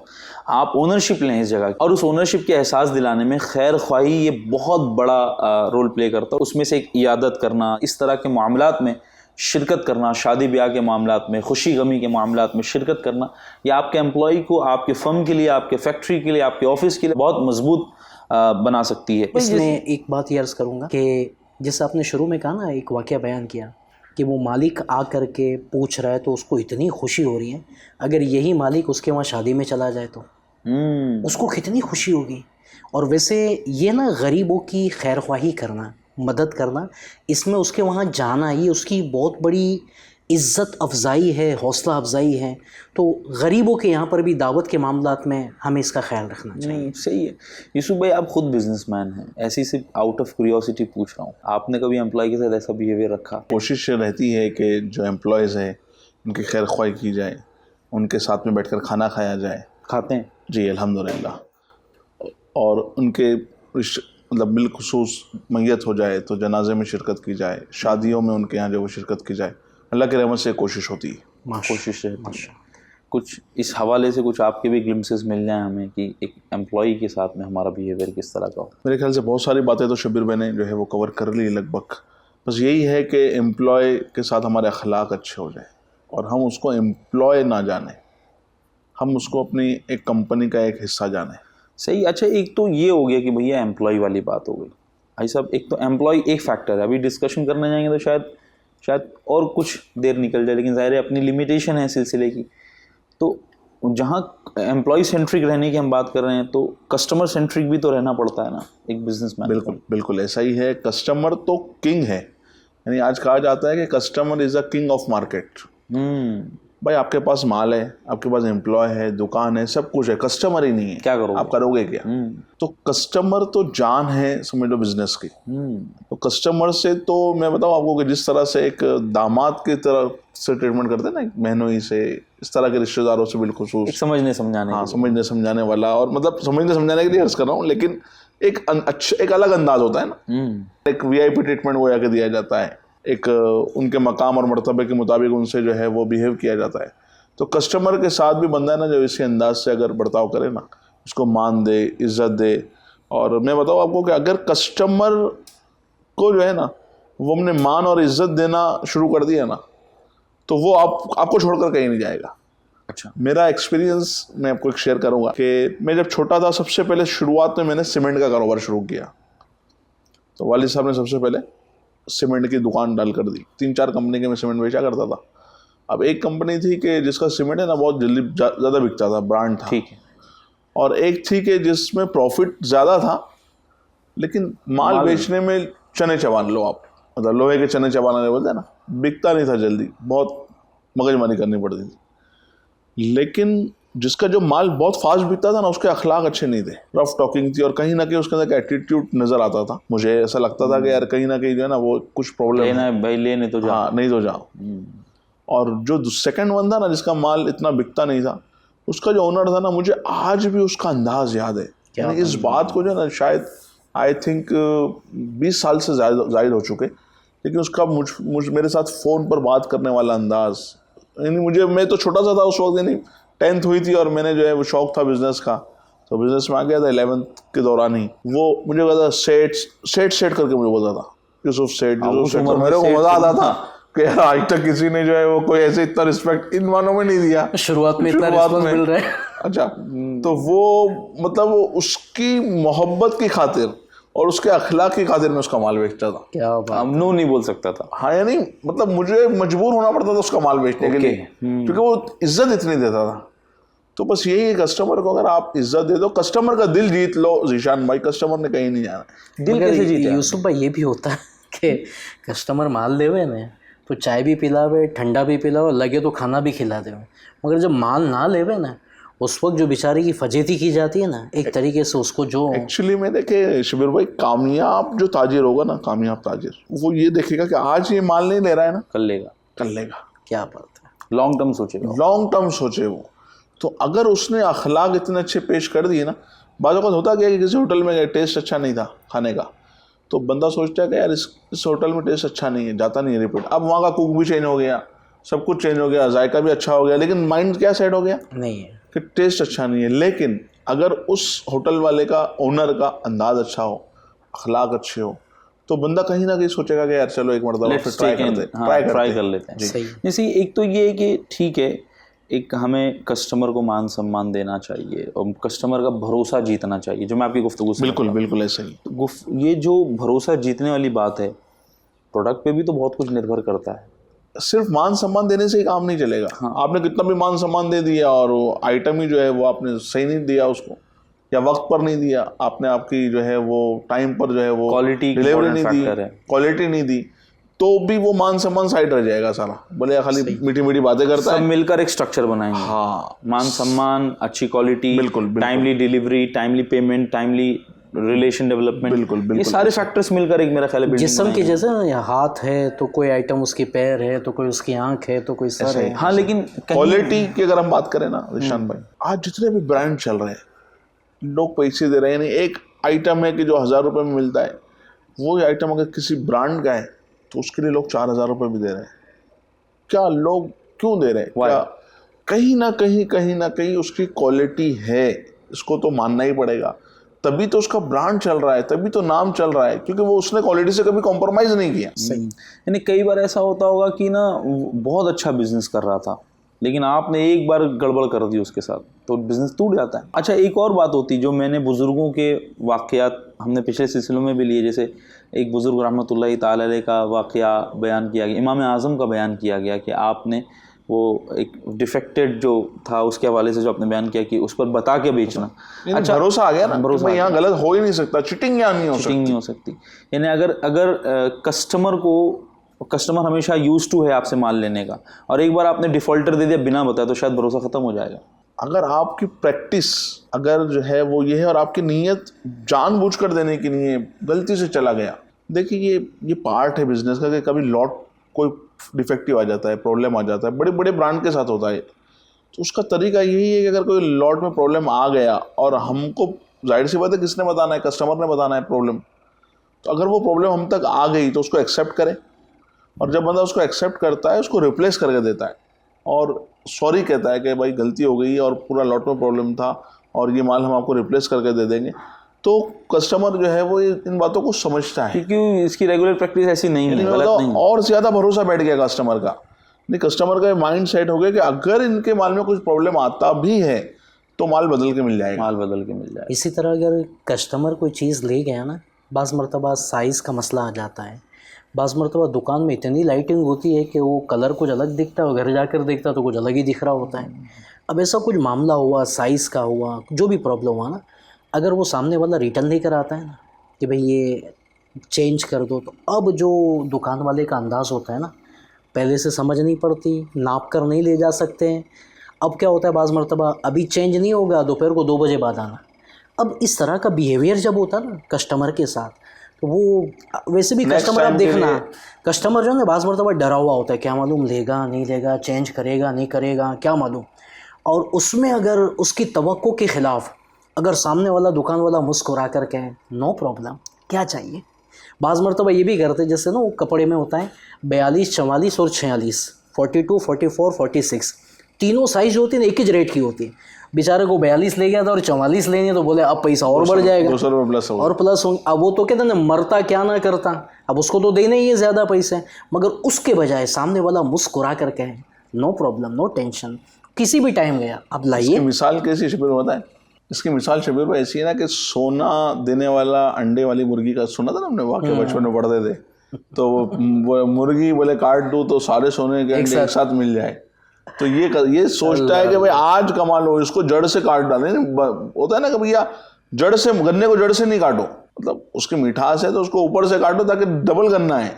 आप ओनरशिप लें इस जगह, और उस ओनरशिप के एहसास दिलाने में खैर ख्वाही ये बहुत बड़ा रोल प्ले करता है। उसमें से एक इयादत करना, इस तरह के मामलात में शिरकत करना, शादी ब्याह के मामलात में, खुशी गमी के मामलात में शिरकत करना, या आपके एम्प्लॉय को आपके फर्म के लिए, आपके फैक्ट्री के लिए, आपके ऑफिस के लिए बहुत मजबूत बना सकती है। इसमें एक बात ये अर्ज़ करूँगा कि जैसे आपने शुरू में कहा ना, एक वाक़या बयान किया कि वो मालिक आ कर के पूछ रहा है तो उसको इतनी खुशी हो रही है, अगर यही मालिक उसके वहाँ शादी में चला जाए तो उसको कितनी खुशी होगी। और वैसे ये ना गरीबों की खैर ख्वाही करना, मदद करना, इसमें उसके वहाँ जाना ये उसकी बहुत बड़ी इज़्ज़त अफजाई है, हौसला अफजाई है। तो गरीबों के यहाँ पर भी दावत के मामलात में हमें इसका ख्याल रखना चाहिए। नहीं, सही है। यूसुफ भाई, आप खुद बिजनेसमैन हैं, ऐसी सिर्फ आउट ऑफ क्यूरियोसिटी पूछ रहा हूँ, आपने कभी एम्प्लॉय के साथ ऐसा बिहेवियर रखा? कोशिश रहती है कि जो एम्प्लॉयज़ है उनकी खैर ख्वाही की जाए, उनके साथ में बैठकर खाना खाया जाए। खाते हैं जी अल्हम्दुलिल्लाह। और उनके मतलब बिलखुसूस मैयत हो जाए तो जनाजे में शिरकत की जाए, शादियों में उनके यहाँ जो वो शिरकत की जाए। अल्लाह की रहमत से कोशिश होती है। कोशिश रहती है। कुछ इस हवाले से कुछ आपके भी ग्लिम्सेस मिल जाए हमें कि एक एम्प्लॉई के साथ में हमारा बिहेवियर किस तरह का हो? मेरे ख्याल से बहुत सारी बातें तो शब्बीर भाई ने जो है वो कवर कर ली लगभग। बस यही है कि एम्प्लॉय के साथ हमारे अखलाक अच्छे हो जाए और हम उसको एम्प्लॉय ना जाने, हम उसको अपनी एक कंपनी का एक हिस्सा जाने। सही। अच्छा, एक तो ये हो गया कि भैया एम्प्लॉय वाली बात हो गई भाई साहब। एक तो एम्प्लॉय एक फैक्टर है, अभी डिस्कशन करने जाएंगे तो शायद और कुछ देर निकल जाए, लेकिन ज़ाहिर है अपनी लिमिटेशन है सिलसिले की। तो जहाँ एम्प्लॉय सेंट्रिक रहने की हम बात कर रहे हैं तो कस्टमर सेंट्रिक भी तो रहना पड़ता है ना एक बिजनेसमैन। बिल्कुल बिल्कुल ऐसा ही है। कस्टमर तो किंग है, यानी आज कहा जाता है कि customer is a king of market. भाई आपके पास माल है, आपके पास एम्प्लॉय है, दुकान है, सब कुछ है, कस्टमर ही नहीं है, क्या करोगे? आप करोगे क्या? तो कस्टमर तो जान है समझ लो बिजनेस की। तो कस्टमर से तो मैं बताऊं आपको कि जिस तरह से एक दामाद की तरह से ट्रीटमेंट करते हैं ना मेहनोई से, इस तरह के रिश्तेदारों से बिलखुसूस समझने समझाने, हाँ समझने समझाने वाला, और मतलब समझने समझाने के लिए अर्ज कर रहा हूँ, लेकिन एक अच्छा एक अलग अंदाज होता है ना। एक VIP ट्रीटमेंट वो आके दिया जाता है, एक उनके मकाम और मर्तबे के मुताबिक उनसे जो है वो बिहेव किया जाता है। तो कस्टमर के साथ भी बंदा है ना जो इसी अंदाज से अगर बर्ताव करे ना, उसको मान दे, इज़्ज़त दे। और मैं बताऊँ आपको कि अगर कस्टमर को जो है ना वो हमने मान और इज़्ज़त देना शुरू कर दिया ना, तो वो आपको छोड़कर कहीं नहीं जाएगा। अच्छा, मेरा एक्सपीरियंस मैं आपको एक शेयर करूँगा कि मैं जब छोटा था, सबसे पहले शुरुआत में मैंने सीमेंट का कारोबार शुरू किया। तो वालिद साहब ने सबसे पहले सीमेंट की दुकान डाल कर दी। 3-4 कंपनी के मैं सीमेंट बेचा करता था। अब एक कंपनी थी कि जिसका सीमेंट है ना बहुत जल्दी ज़्यादा बिकता था, ब्रांड था, ठीक है। और एक थी कि जिसमें प्रॉफिट ज़्यादा था लेकिन माल बेचने में चने चबान लो आप, मतलब लोहे के चने चबाना बोलते हैं ना, बिकता नहीं था जल्दी, बहुत मगजमारी करनी पड़ती थी। लेकिन जिसका जो माल बहुत फास्ट बिकता था ना, उसके अखलाक अच्छे नहीं थे, रफ टॉकिंग थी, और कहीं ना कहीं उसके अंदर एटीट्यूड नजर आता था। मुझे ऐसा लगता था कि यार कहीं ना कहीं जो है ना वो कुछ प्रॉब्लम लेना है भाई, लेने तो जाओ। हाँ, नहीं तो जाओ। और जो सेकंड वन था ना जिसका माल इतना बिकता नहीं था, उसका जो ओनर था ना, मुझे आज भी उसका अंदाज याद है। यानी इस बात को जो है ना शायद आई थिंक 20 साल से जायद हो चुके, लेकिन उसका मेरे साथ फ़ोन पर बात करने वाला अंदाज, यानी मैं तो छोटा सा था उस वक्त, यानी 10th हुई थी और मैंने जो है वो शौक था बिजनेस का, तो बिजनेस में आ गया था 11th के दौरान ही। वो मुझे कहता सेठ करके मुझे बोलता था, यूसुफ सेठ। मेरे को मजा आता था कि यार आज तक किसी ने जो है वो कोई ऐसे इतना रिस्पेक्ट इन मानों में नहीं दिया, शुरुआत में इतना रिस्पेक्ट मिल रहा है। अच्छा, तो वो मतलब उसकी मोहब्बत की खातिर और उसके अखलाक की खातिर मैं उसका माल बेचता था। क्या बात, नो नहीं बोल सकता था। हाँ, यानी मतलब मुझे मजबूर होना पड़ता था उसका माल बेचने के लिए, क्योंकि वो इज्जत इतनी देता था। तो बस यही है, कस्टमर को अगर आप इज्जत दे दो, कस्टमर का दिल जीत लो जीशान भाई, कस्टमर ने कहीं नहीं जाना। दिल कैसे जीते यूसुफ भाई? ये भी होता है कि कस्टमर माल देवे ना तो चाय भी पिलावे, ठंडा भी पिलावे, लगे तो खाना भी खिला देवे, मगर जब माल ना लेवे ना उस वक्त जो बेचारे की फजीती की जाती है ना, एक तरीके से उसको जो एक्चुअली में देखे शबीर भाई, कामयाब जो ताजिर होगा ना, कामयाब ताजिर, वो ये देखेगा कि आज ये माल नहीं ले रहा है ना, कल लेगा। क्या बात है, लॉन्ग टर्म सोचेगा, लॉन्ग टर्म सोचे वो। तो अगर उसने अखलाक इतने अच्छे पेश कर दिए ना, बाज़ औक़ात होता क्या कि किसी होटल में गए, टेस्ट अच्छा नहीं था खाने का, तो बंदा सोचता है कि यार इस होटल में टेस्ट अच्छा नहीं है, जाता नहीं है रिपीट। अब वहाँ का कुक भी चेंज हो गया, सब कुछ चेंज हो गया, जायका भी अच्छा हो गया, लेकिन माइंड क्या सेट हो गया नहीं है कि टेस्ट अच्छा नहीं है। लेकिन अगर उस होटल वाले का, ओनर का अंदाज अच्छा हो, अखलाक अच्छे हो, तो बंदा कहीं ना कहीं सोचेगा कि यार चलो एक मरतबा फिर ट्राई कर लेते हैं। जैसे एक तो ये है कि ठीक है, एक हमें कस्टमर को मान सम्मान देना चाहिए और कस्टमर का भरोसा जीतना चाहिए, जो मैं आपकी गुफ्तगू से बिल्कुल ऐसे ही। तो ये जो भरोसा जीतने वाली बात है, प्रोडक्ट पे भी तो बहुत कुछ निर्भर करता है। सिर्फ मान सम्मान देने से ही काम नहीं चलेगा। हाँ। आपने कितना भी मान सम्मान दे दिया और वो आइटम ही जो है वो आपने सही नहीं दिया उसको, या वक्त पर नहीं दिया आपने, आपकी जो है वो टाइम पर जो है वो क्वालिटी डिलीवरी नहीं दी, क्वालिटी नहीं दी, तो भी वो मान सम्मान साइड रह जाएगा सारा। बोले खाली मीठी मीठी बातें करता है, सब मिलकर एक स्ट्रक्चर बनाएंगे। हाँ, मान सम्मान, अच्छी क्वालिटी, बिल्कुल timely delivery, timely payment, timely relation development, बिल्कुल ये सारे फैक्टर्स मिलकर एक मेरा ख्याल है जिस्म की जैसे ना, हाथ है तो कोई आइटम उसकी पैर है, तो कोई उसकी आंख है, तो कोई सर है। हाँ, लेकिन क्वालिटी की अगर हम बात करें ना रिशान भाई, आज जितने भी ब्रांड चल रहे हैं लोग पैसे दे रहे हैं। एक आइटम है कि जो 1000 रुपये में मिलता है, वो आइटम अगर किसी ब्रांड का है तो उसके लिए लोग 4000 रुपये भी दे रहे हैं। क्या लोग क्यों दे रहे हैं? क्या कहीं ना कहीं उसकी क्वालिटी है, इसको तो मानना ही पड़ेगा। तभी तो उसका ब्रांड चल रहा है, तभी तो नाम चल रहा है, क्योंकि वो उसने क्वालिटी से कभी कॉम्प्रोमाइज़ नहीं किया। सही। यानी कई बार ऐसा होता होगा कि ना बहुत अच्छा बिजनेस कर रहा था, लेकिन आपने एक बार गड़बड़ कर दी उसके साथ, तो बिजनेस टूट जाता है। अच्छा, एक और बात होती जो मैंने बुजुर्गों के वाक़यात हमने पिछले सिलसिलों में भी लिए, जैसे एक बुजुर्ग रहमतुल्लाहि ताला अलैह का वाक़या बयान किया गया, इमाम आज़म का बयान किया गया कि आपने वो एक डिफेक्टेड जो था उसके हवाले से जो आपने बयान किया कि उस पर बता के बेचना। अच्छा, भरोसा आ गया ना, भरोसा यहाँ गलत हो ही नहीं सकता, चिटिंग यहाँ नहीं हो सकती। यानी अगर कस्टमर हमेशा यूज टू है आपसे माल लेने का, और एक बार आपने डिफॉल्टर दे दिया बिना बताए, तो शायद भरोसा खत्म हो जाएगा। अगर आपकी प्रैक्टिस अगर जो है वो ये है और आपकी नीयत जानबूझकर देने की नहीं है, गलती से चला गया, देखिए ये पार्ट है बिजनेस का कि कभी लॉट कोई डिफेक्टिव आ जाता है, प्रॉब्लम आ जाता है, बड़े बड़े ब्रांड के साथ होता है। तो उसका तरीका यही है कि अगर कोई लॉट में प्रॉब्लम आ गया और हमको जाहिर सी बात है किसने बताना है, कस्टमर ने बताना है प्रॉब्लम, तो अगर वो प्रॉब्लम हम तक आ गई तो उसको एक्सेप्ट करें, और जब बंदा उसको एक्सेप्ट करता है उसको रिप्लेस करके देता है और सॉरी कहता है कि भाई गलती हो गई और पूरा लॉट में प्रॉब्लम था और ये माल हम आपको रिप्लेस करके दे देंगे, तो कस्टमर जो है वो इन बातों को समझता है, क्योंकि इसकी रेगुलर प्रैक्टिस ऐसी नहीं है, गलत नहीं। और ज़्यादा भरोसा बैठ गया कस्टमर का। नहीं, कस्टमर का माइंड सेट हो गया कि अगर इनके माल में कुछ प्रॉब्लम आता भी है तो माल बदल के मिल जाएगा। इसी तरह अगर कस्टमर कोई चीज़ ले गया ना, बाज़ मरतबा साइज़ का मसला आ जाता है, बाज़ मरतबा दुकान में इतनी लाइटिंग होती है कि वो कलर कुछ अलग दिखता है और घर जाकर देखता तो कुछ अलग ही दिख रहा होता है। अब ऐसा कुछ मामला हुआ, साइज़ का हुआ, जो भी प्रॉब्लम हुआ ना, अगर वो सामने वाला रिटर्न नहीं कराता है ना कि भाई ये चेंज कर दो, तो अब जो दुकान वाले का अंदाज़ होता है ना, पहले से समझ नहीं पड़ती, नाप कर नहीं ले जा सकते हैं। अब क्या होता है, बाज़ मरतबा अभी चेंज नहीं होगा, दोपहर को 2 बजे बाद आना। अब इस तरह का बिहेवियर जब होता है ना कस्टमर के साथ, तो वो वैसे भी कस्टमर, आप देखना कस्टमर जो है ना बाज़ मरतबा डरा हुआ होता है, क्या मालूम लेगा नहीं लेगा, चेंज करेगा नहीं करेगा, क्या मालूम। और उसमें अगर उसकी तवक्को के ख़िलाफ़ अगर सामने वाला दुकान वाला मुस्कुरा कर कहे नो प्रॉब्लम, क्या चाहिए। बाज़ मरतबा ये भी करते जैसे ना वो कपड़े में होता है 42, 44 और 46, 42, 44, 46, तीनों साइज़ होती है, एक ही रेट की होती है। बेचारे को 42 ले गया था और 44 लेंगे तो बोले अब पैसा और बढ़ जाएगा, 200 रुपये प्लस और प्लस होंगे। अब वो तो कहते ना मरता क्या ना करता, अब उसको तो देने ही है ज़्यादा पैसे, मगर उसके बजाय सामने वाला मुस्कुरा कर कहे नो प्रॉब्लम, नो टेंशन, किसी भी टाइम गया अब लाइए। मिसाल कैसी शबीर होता है, इसकी मिसाल शबीर भाई ऐसी है ना कि सोना देने वाला अंडे वाली मुर्गी का सुना था ना हमने वाक़या, बचपन में पढ़ते थे। तो वो मुर्गी बोले काट दूँ तो सारे सोने के अंडे एक साथ मिल जाए, तो ये सोचता है कि भाई आज कमा लो, इसको जड़ से काट डालें। होता है ना कि भैया जड़ से, गन्ने को जड़ से नहीं काटो, मतलब उसकी मिठास है तो उसको ऊपर से काटो ताकि डबल गन्ना है।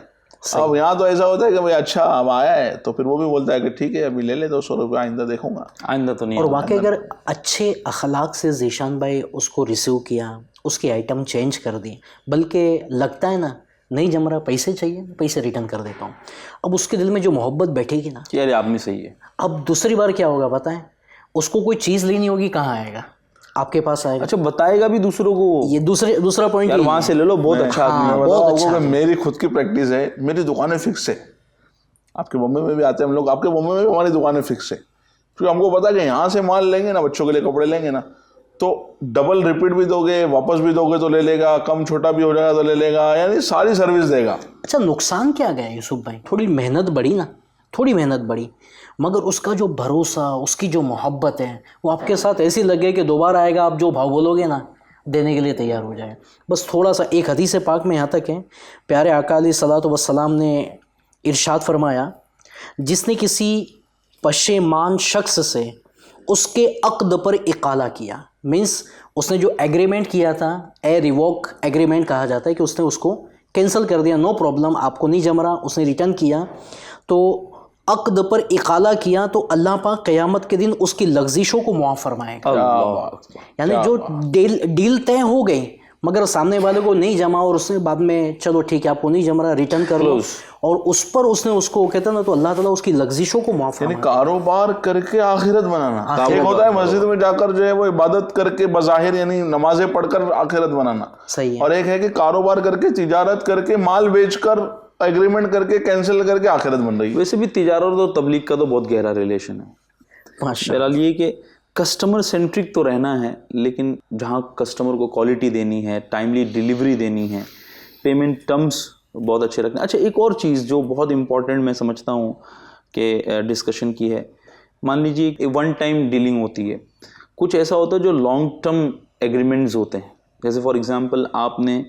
अब यहाँ तो ऐसा होता है कि भाई अच्छा अब आया है तो फिर वो भी बोलता है कि ठीक है अभी ले ले 200 रुपये, आइंदा देखूंगा, आइंदा तो नहीं। और वाकई अगर अच्छे अखलाक से ज़ीशान भाई उसको रिसीव किया, उसकी आइटम चेंज कर दी, बल्कि लगता है ना नहीं जम रहा, पैसे चाहिए, पैसे रिटर्न कर देता हूँ, अब उसके दिल में जो मोहब्बत बैठेगी ना, यार आदमी सही है। अब दूसरी बार क्या होगा पता है, उसको कोई चीज़ लेनी होगी, कहाँ आएगा, आपके पास आएगा। अच्छा, बताएगा भी दूसरों को, ये दूसरा पॉइंट, यार वहाँ से ले लो, बहुत अच्छा आदमी है। बहुत अच्छा। मेरी खुद की प्रैक्टिस है, मेरी दुकानें फिक्स है, आपके बॉम्बे में भी आते हैं हम लोग, आपके बॉम्बे में भी हमारी दुकानें फिक्स है, क्योंकि हमको पता है कि यहाँ से माल लेंगे ना, बच्चों के लिए कपड़े लेंगे ना, तो डबल रिपीट भी दोगे, वापस भी दोगे तो ले लेगा, कम छोटा भी हो जाएगा तो ले लेगा, यानी सारी सर्विस देगा। अच्छा, नुकसान क्या गया यूसुफ भाई? थोड़ी मेहनत बढ़ी ना, थोड़ी मेहनत बढ़ी, मगर उसका जो भरोसा, उसकी जो मोहब्बत है, वो आपके साथ ऐसी लगे कि दोबारा आएगा, आप जो भाव बोलोगे ना देने के लिए तैयार हो जाए। बस थोड़ा सा एक हदीस पाक में यहाँ तक है, प्यारे आका अलैहिस्सलातु वस्सलाम ने इरशाद फरमाया, जिसने किसी पशेमान शख्स से उसके अक़्द पर इकाला किया, मीन्स उसने जो एग्रीमेंट किया था, रिवोक एग्रीमेंट कहा जाता है, कि उसने उसको कैंसिल कर दिया, नो प्रॉब्लम, आपको नहीं जम रहा, उसने रिटर्न किया, तो अक़्द पर इकाला किया, तो अल्लाह पाक क़यामत के दिन उसकी लग़ज़िशों को मुआफ़ फरमाएगा। यानी जो डील तय हो गई, मगर सामने वाले को नहीं जमा और उसने बाद में चलो ठीक है आपको नहीं जम रहा, रिटर्न कर लो, और उस पर उसने उसको कहता है ना, तो अल्लाह ताला उसकी लग़ज़िशों को माफ़ यानी कारोबार करके आखिरत बनाना। एक होता है मस्जिद में जाकर जो है वो इबादत करके बज़ाहिर यानी नमाजें पढ़कर आखिरत बनाना, सही है, और एक है कि कारोबार करके, तिजारत करके, माल बेचकर, एग्रीमेंट करके, कैंसिल करके आखिरत बन रही है। वैसे भी तिजारत और तबलीग का तो बहुत गहरा रिलेशन है। बहरहाल ये कि कस्टमर सेंट्रिक तो रहना है, लेकिन जहाँ कस्टमर को क्वालिटी देनी है, टाइमली डिलीवरी देनी है, पेमेंट टर्म्स बहुत अच्छे रखने। अच्छा, एक और चीज़ जो बहुत इंपॉर्टेंट मैं समझता हूँ कि डिस्कशन की है, मान लीजिए वन टाइम डीलिंग होती है, कुछ ऐसा होता है जो लॉन्ग टर्म एग्रीमेंट्स होते हैं। जैसे फॉर एग्जांपल आपने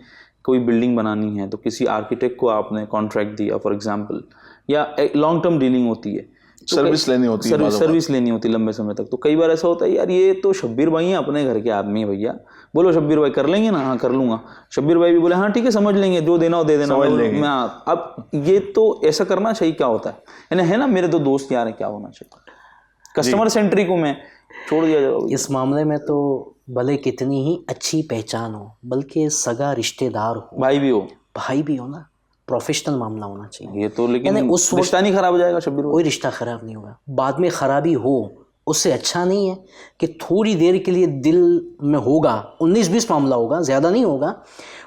कोई बिल्डिंग बनानी है तो किसी आर्किटेक्ट को आपने कॉन्ट्रैक्ट दिया फॉर एग्जांपल, या लॉन्ग टर्म डीलिंग होती है, सर्विस लेनी होती है, सर्विस लेनी होती है लंबे समय तक। तो कई बार ऐसा होता है, यार ये तो शब्बीर भाई हैं, अपने घर के आदमी है भैया, बोलो शब्बीर भाई कर लेंगे ना, हाँ कर लूँगा। शब्बीर भाई भी बोले हाँ ठीक है समझ लेंगे, जो देना हो दे देना, मैं अब ये तो ऐसा करना चाहिए क्या होता है, यानी है ना मेरे दो दोस्त यार हैं, क्या होना चाहिए? कस्टमर सेंट्रिक को मैं छोड़ दिया जाए इस मामले में तो भले कितनी ही अच्छी पहचान हो, बल्कि सगा रिश्तेदार हो, भाई भी हो ना, प्रोफेशनल मामला होना चाहिए। ये तो लेकिन उस रिश्ता नहीं खराब हो जाएगा शब्बीर, कोई रिश्ता खराब नहीं होगा, बाद में खराबी हो उससे अच्छा नहीं है कि थोड़ी देर के लिए दिल में होगा, 19-20 मामला होगा, ज़्यादा नहीं होगा,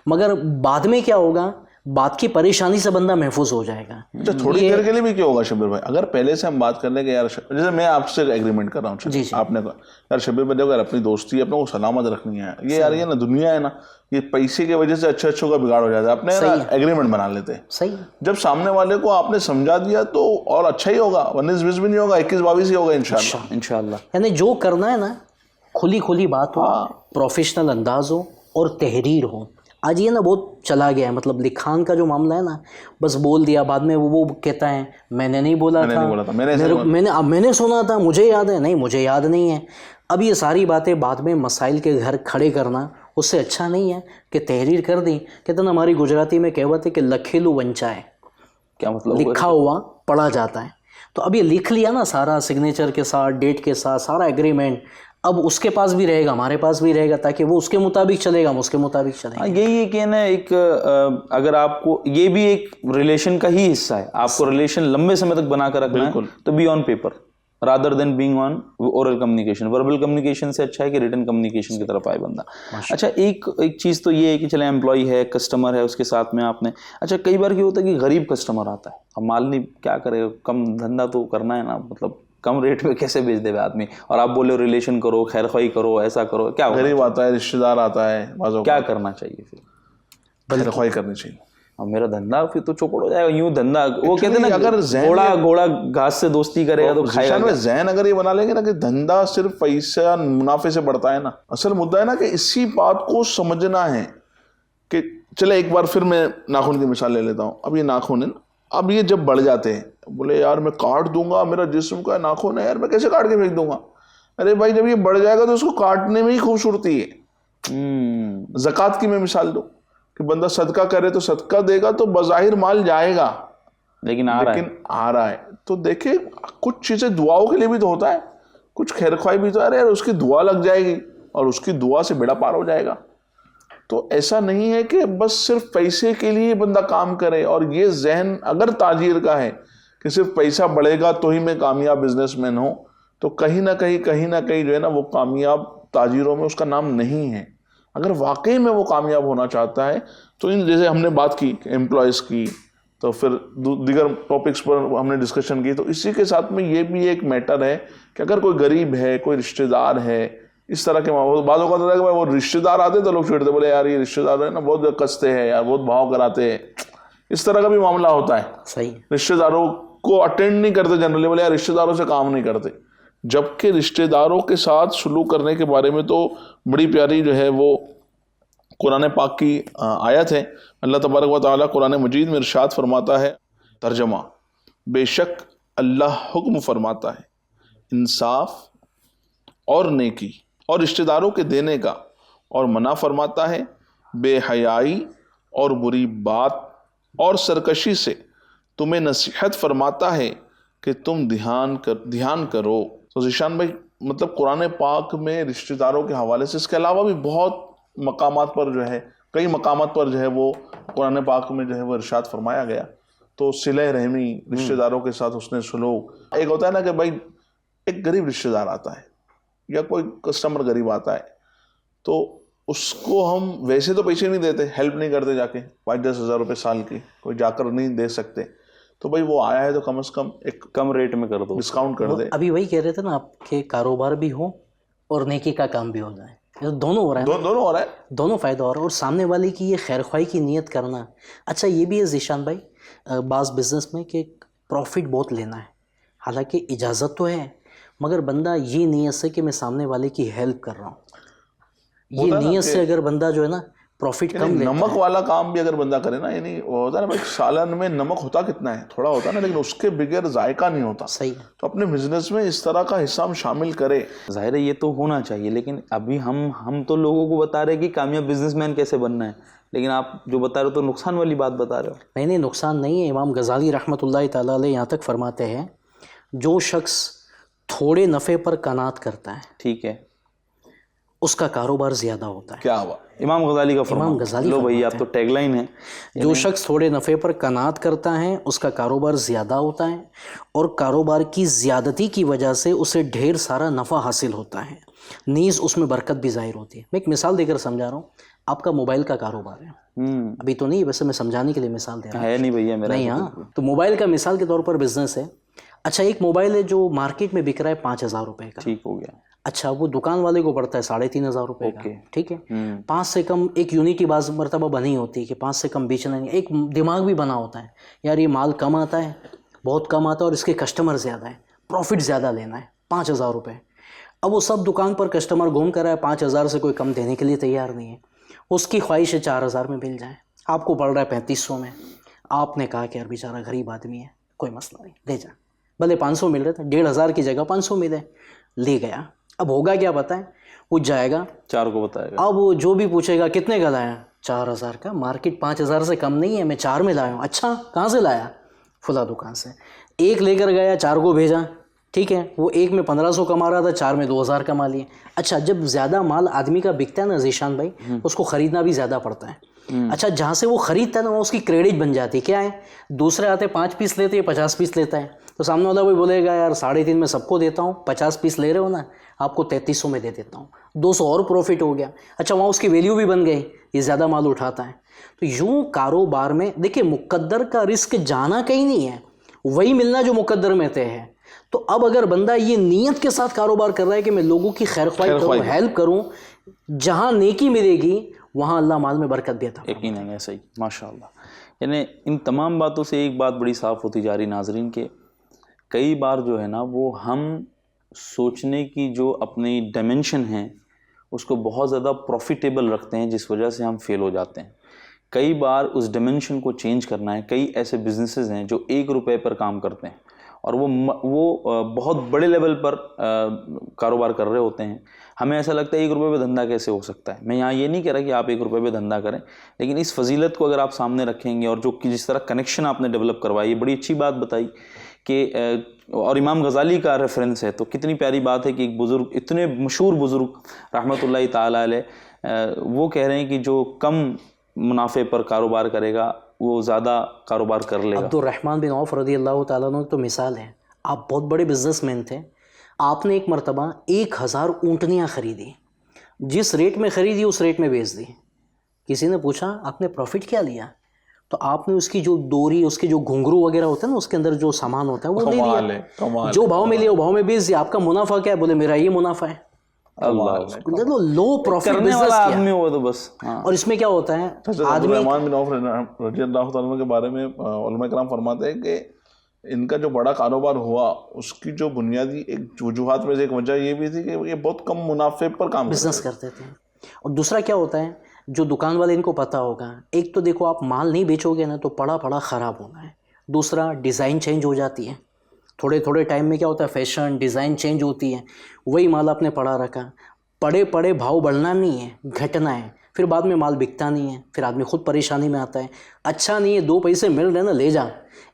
मगर बाद में क्या होगा, बात की परेशानी से बंदा महफूज हो जाएगा। अच्छा, थोड़ी देर के लिए भी क्या होगा शब्बीर भाई, अगर पहले से हम बात कर लेंगे यार, जैसे मैं आपसे एग्रीमेंट कर रहा हूँ, आपने कहा यार शब्बीर भाई अगर अपनी दोस्ती अपने को सलामत रखनी है, ये यार ये ना दुनिया है ना, ये पैसे की वजह से अच्छे का बिगाड़ हो जाता है, अपने ना एग्रीमेंट बना लेते हैं। सही, जब सामने वाले को आपने समझा दिया तो और अच्छा ही होगा, 19-20 भी नहीं होगा, 21-22 ही होगा इंशाल्लाह। यानी जो करना है ना, खुली बात हो, प्रोफेशनल अंदाज हो और तहरीर हो। आज ये ना बहुत चला गया है, मतलब लिखान का जो मामला है ना, बस बोल दिया, बाद में वो कहता है मैंने नहीं बोला था, मैंने सुना था, मुझे याद है, नहीं मुझे याद नहीं है। अब ये सारी बातें बाद में मसाइल के घर खड़े करना, उससे अच्छा नहीं है कि तहरीर कर दी। कहते ना हमारी गुजराती में कहावत है कि लखेलू वंचा है, क्या मतलब, लिखा हुआ पढ़ा जाता है। तो अब ये लिख लिया ना सारा, सिग्नेचर के साथ, डेट के साथ, सारा एग्रीमेंट, अब उसके पास भी रहेगा, हमारे पास भी रहेगा, ताकि वो उसके मुताबिक चलेगा, हम उसके मुताबिक चलेंगे। यही है कि ना एक अगर आपको ये भी एक रिलेशन का ही हिस्सा है, आपको रिलेशन लंबे समय तक बना कर रखना है, तो be on paper rather than being on oral communication. Verbal communication से अच्छा है कि रिटन कम्युनिकेशन की तरफ आए बंदा। अच्छा, एक चीज़ तो ये है कि चले एम्प्लॉय है, कस्टमर है, उसके साथ में आपने, अच्छा कई बार क्या होता है कि गरीब कस्टमर आता है, अब माल नहीं क्या करे, कम धंधा तो करना है ना, मतलब कम रेट पे कैसे बेच देवे आदमी, और आप बोले रिलेशन करो, खैर ख्वाही करो, ऐसा करो, क्या गरीब आता है, रिश्तेदार आता है, क्या करना चाहिए फिर? खैर ख्वाही करनी चाहिए। अब मेरा धंधा फिर तो चौपड़ हो जाएगा, यूं धंधा, वो कहते हैं ना अगर घोड़ा घास से दोस्ती करेगा तो खाएगा। ज़हन अगर ये बना लेंगे ना कि धंधा सिर्फ पैसा मुनाफे से बढ़ता है ना, असल मुद्दा है ना कि इसी बात को समझना है कि चले एक बार फिर मैं नाखून की मिसाल ले लेता हूँ। अब ये नाखून है, अब ये जब बढ़ जाते हैं, बोले यार मैं काट दूंगा, मेरा जिस्म का नाखून है यार, मैं कैसे काट के फेंक दूंगा। अरे भाई जब ये बढ़ जाएगा तो उसको काटने में ही खूबसूरती है। ज़कात की मैं मिसाल दूं कि बंदा सदका करे तो सदका देगा तो बज़ाहिर माल जाएगा, लेकिन आ रहा है तो देखे कुछ चीज़ें दुआओं के लिए भी तो होता है, कुछ खैर ख्वाही भी तो, अरे यार उसकी दुआ लग जाएगी और उसकी दुआ से बेड़ा पार हो जाएगा। तो ऐसा नहीं है कि बस सिर्फ पैसे के लिए बंदा काम करे, और ये जहन अगर ताजीर का है कि सिर्फ पैसा बढ़ेगा तो ही मैं कामयाब बिजनेसमैन हूँ, तो कहीं ना कहीं जो है ना वो कामयाब ताजीरों में उसका नाम नहीं है। अगर वाकई में वो कामयाब होना चाहता है तो इन जैसे हमने बात की एम्प्लॉयज़ की, तो फिर दीगर टॉपिक्स पर हमने डिस्कशन की, तो इसी के साथ में ये भी एक मैटर है कि अगर कोई गरीब है, कोई रिश्तेदार है, इस तरह के बातों का होता है कि भाई वो रिश्तेदार आते तो लोग चिढ़ते, बोले यार ये रिश्तेदार है ना बहुत कसते हैं यार, बहुत भाव कराते हैं, इस तरह का भी मामला होता है। सही। रिश्तेदारों को अटेंड नहीं करते जनरली, बोले यार रिश्तेदारों से काम नहीं करते, जबकि रिश्तेदारों के साथ सुलूक करने के बारे में तो बड़ी प्यारी जो है वो कुरान पाक की आयत है। अल्लाह तबारक व तआला कुरान मजीद में इरशाद फरमाता है, तर्जमा, बेशक अल्लाह हुक्म फरमाता है इंसाफ और नेकी और रिश्तेदारों के देने का, और मना फरमाता है बेहयाई और बुरी बात और सरकशी से, तुम्हें नसीहत फरमाता है कि तुम ध्यान करो। तो ज़ीशान भाई मतलब कुरान पाक में रिश्तेदारों के हवाले से इसके अलावा भी बहुत मकामात पर जो है, कई मकामात पर जो है वो कुरान पाक में जो है वो इरशाद फरमाया गया। तो सिले रहमी, रिश्तेदारों के साथ उसने सुलूक, एक होता है ना कि भाई एक गरीब रिश्तेदार आता है या कोई कस्टमर गरीब आता है तो उसको हम वैसे तो पैसे नहीं देते, हेल्प नहीं करते, जाके 5-10 हज़ार रुपये साल की कोई जाकर नहीं दे सकते, तो भाई वो आया है तो कम से कम एक कम रेट में कर दो, डिस्काउंट कर दे। अभी वही कह रहे थे ना आपके, कारोबार भी हो और नेकी का काम भी हो जाए, ये तो दोनों हो रहा है, दोनों हो रहा है, दोनों फ़ायदा हो रहा है। और सामने वाले की ये खैर ख्वाही की नीयत करना, अच्छा ये भी है ज़ीशान भाई बाज़ बिज़नेस में कि प्रॉफिट बहुत लेना है, हालांकि इजाज़त तो है, मगर बंदा ये नीयत से कि मैं सामने वाले की हेल्प कर रहा हूँ, ये नीयत से अगर बंदा जो है ना प्रॉफिट कम लेता नमक वाला काम भी अगर बंदा करे ना, यानी वो होता है ना भाई सालन में नमक होता कितना है, थोड़ा होता है ना, लेकिन उसके बगैर जायका नहीं होता। सही। तो अपने बिजनेस में इस तरह का हिस्सा शामिल करे। जाहिर है ये तो होना चाहिए, लेकिन अभी हम तो लोगों को बता रहे हैं कि कामयाब बिजनेसमैन कैसे बनना है, लेकिन आप जो बता रहे हो तो नुकसान वाली बात बता रहे हो। नहीं, नुकसान नहीं है। इमाम गज़ाली रहमतुल्लाह तआला अलैह यहाँ तक फरमाते हैं, जो शख्स थोड़े नफ़े पर कनात करता है, ठीक है, उसका कारोबार ज़्यादा होता है। क्या हुआ? इमाम गज़ाली का फरमान। इमाम गज़ाली लो भैया, आप तो टैगलाइन है, जो शख्स थोड़े नफ़े पर कनात करता है उसका कारोबार ज़्यादा होता है, और कारोबार की ज़्यादती की वजह से उसे ढेर सारा नफ़ा हासिल होता है, नीज़ उसमें बरकत भी ज़ाहिर होती है। मैं एक मिसाल देकर समझा रहा हूँ। आपका मोबाइल का कारोबार है, अभी तो नहीं, वैसे मैं समझाने के लिए मिसाल दे रहा हूँ। है नहीं भैया मेरा नहीं, हाँ, तो मोबाइल का मिसाल के तौर पर बिजनेस है। अच्छा, एक मोबाइल है जो मार्केट में बिक रहा है 5,000 रुपये का, ठीक हो गया। अच्छा, वो दुकान वाले को पड़ता है 3,500 रुपये का, ठीक है। 5 से कम एक यूनिटी बाज़ मरतबा बनी होती है कि 5 से कम बेचना नहीं, एक दिमाग भी बना होता है यार ये माल कम आता है, बहुत कम आता है, और इसके कस्टमर ज़्यादा है, प्रॉफिट ज़्यादा लेना है, 5,000 रुपये। अब वो सब दुकान पर कस्टमर घूम कर है, 5,000 से कोई कम देने के लिए तैयार नहीं है, उसकी ख्वाहिश है 4,000 में मिल जाए, आपको पड़ रहा है 3,500 में। आपने कहा कि यार बेचारा गरीब आदमी है, कोई मसला नहीं, ले जा, भले 500 मिल रहे थे, 1,500 की जगह 500 मिले, ले गया। अब होगा क्या पता है, वो जाएगा 4 को बताएगा, अब वो जो भी पूछेगा कितने का लाया, 4,000 का, मार्केट 5,000 से कम नहीं है, मैं 4 में लाया हूँ। अच्छा, कहाँ से लाया? फुला दुकान से। एक लेकर गया, 4 को भेजा, ठीक है, वो एक में 1,500 कमा रहा था, 4 में 2,000 कमा लिए। अच्छा, जब ज़्यादा माल आदमी का बिकता है ना ज़ीशान भाई, उसको ख़रीदना भी ज़्यादा पड़ता है। अच्छा, जहाँ से वो ख़रीदता है ना, वो उसकी क्रेडिट बन जाती है। क्या है, दूसरे आते 5 पीस लेते हैं, 50 पीस लेता है, तो सामने वाला कोई बोलेगा यार 3.5 में सबको देता हूँ, 50 पीस ले रहे हो ना, आपको 3,300 में दे देता हूँ, 200 और प्रॉफिट हो गया। अच्छा, वहाँ उसकी वैल्यू भी बन गई, ये ज़्यादा माल उठाता है। तो यूँ कारोबार में देखिए, मुकद्दर का रिस्क जाना कहीं नहीं है, वही मिलना जो मुकद्दर में तय है। तो अब अगर बंदा ये नीयत के साथ कारोबार कर रहा है कि मैं लोगों की खैर ख्वाही करूँ, हेल्प करूँ, जहाँ नेकी मिलेगी वहाँ अल्लाह माल में बरकत देता है। यकीन है, सही, माशाअल्लाह। यानी इन तमाम बातों से एक बात बड़ी साफ़ होती जा रही नाजरीन के, कई बार जो है ना वो हम सोचने की जो अपनी डायमेंशन है उसको बहुत ज़्यादा प्रॉफिटेबल रखते हैं, जिस वजह से हम फेल हो जाते हैं। कई बार उस डायमेंशन को चेंज करना है। कई ऐसे बिजनेसेस हैं जो 1 रुपये पर काम करते हैं और वो बहुत बड़े लेवल पर कारोबार कर रहे होते हैं। हमें ऐसा लगता है 1 रुपये पे धंधा कैसे हो सकता है। मैं यहाँ ये नहीं कह रहा कि आप 1 रुपये पे धंधा करें, लेकिन इस फजीलत को अगर आप सामने रखेंगे और जो जिस तरह कनेक्शन आपने डेवलप करवाई, ये बड़ी अच्छी बात बताई कि और इमाम गज़ाली का रेफरेंस है, तो कितनी प्यारी बात है कि एक बुज़ुर्ग, इतने मशहूर बुज़ुर्ग रहमतुल्लाहि ताला अलैह, वो कह रहे हैं कि जो कम मुनाफे पर कारोबार करेगा वो ज़्यादा कारोबार कर लेगा। अब्दुर्रहमान बिन औफ रज़ी अल्लाह ताला अन्हु तो मिसाल है। आप बहुत बड़े बिजनेसमैन थे, आपने एक मरतबा 1,000 ऊँटनियाँ ख़रीदी, जिस रेट में ख़रीदी उस रेट में बेच दी। किसी ने पूछा आपने प्रॉफिट क्या लिया, तो आपने उसकी जो डोरी, उसके जो घुंघरू वगैरह होते हैं ना, उसके अंदर जो सामान होता है वो ले लिया, जो भाव में लिया वो भाव में बेच दिया। आपका मुनाफा क्या है? बोले मेरा ये मुनाफा है। अल्लाह, लो प्रॉफिट करने बिजनेस वाला किया। आदमी हुआ तो बस। हाँ। और इसमें क्या होता है, आदमी रहमान बिन औफ रजी अल्लाह तआला अन्हु के बारे में उलमा किराम फरमाते हैं कि इनका जो बड़ा कारोबार हुआ उसकी जो बुनियादी एक वजूहात में से एक वजह ये भी थी कि ये बहुत कम मुनाफे पर काम बिजनेस करते थे। और दूसरा क्या होता है, जो दुकान वाले इनको पता होगा, एक तो देखो आप माल नहीं बेचोगे ना तो पड़ा पड़ा ख़राब होना है, दूसरा डिज़ाइन चेंज हो जाती है, थोड़े थोड़े टाइम में क्या होता है फैशन डिज़ाइन चेंज होती है, वही माल आपने पड़ा रखा, पड़े पड़े भाव बढ़ना नहीं है, घटना है, फिर बाद में माल बिकता नहीं है, फिर आदमी खुद परेशानी में आता है। अच्छा नहीं है, 2 पैसे मिल रहे ना ले जा,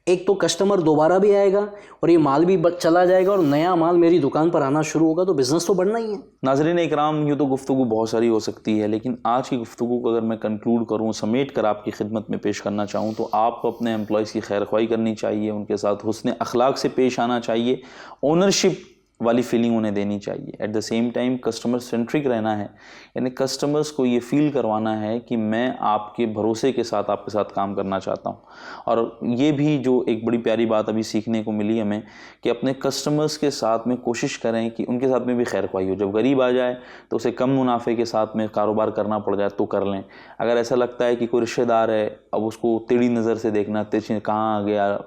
एक तो कस्टमर दोबारा भी आएगा और ये माल भी चला जाएगा और नया माल मेरी दुकान पर आना शुरू होगा, तो बिज़नेस तो बढ़ना ही है। नाज़रीन इकराम, यूँ तो गुफ्तगू बहुत सारी हो सकती है, लेकिन आज की गुफ्तगू को अगर मैं कंक्लूड करूँ, समेट कर आपकी खिदमत में पेश करना चाहूँ, तो आपको अपने एम्प्लॉयज़ की खैरख्वाही करनी चाहिए, उनके साथ हुस्न अखलाक से पेश आना चाहिए, ओनरशिप वाली फीलिंग उन्हें देनी चाहिए। At the same time customer centric रहना है, यानी कस्टमर्स को ये फील करवाना है कि मैं आपके भरोसे के साथ आपके साथ काम करना चाहता हूँ। और ये भी जो एक बड़ी प्यारी बात अभी सीखने को मिली हमें कि अपने कस्टमर्स के साथ में कोशिश करें कि उनके साथ में भी खैरख्वाही हो। जब गरीब आ जाए तो उसे कम मुनाफे के साथ में कारोबार करना पड़ जाए तो कर लें। अगर ऐसा लगता है कि कोई रिश्तेदार है, अब उसको टेढ़ी नज़र से देखना, तेज कहाँ आ गया,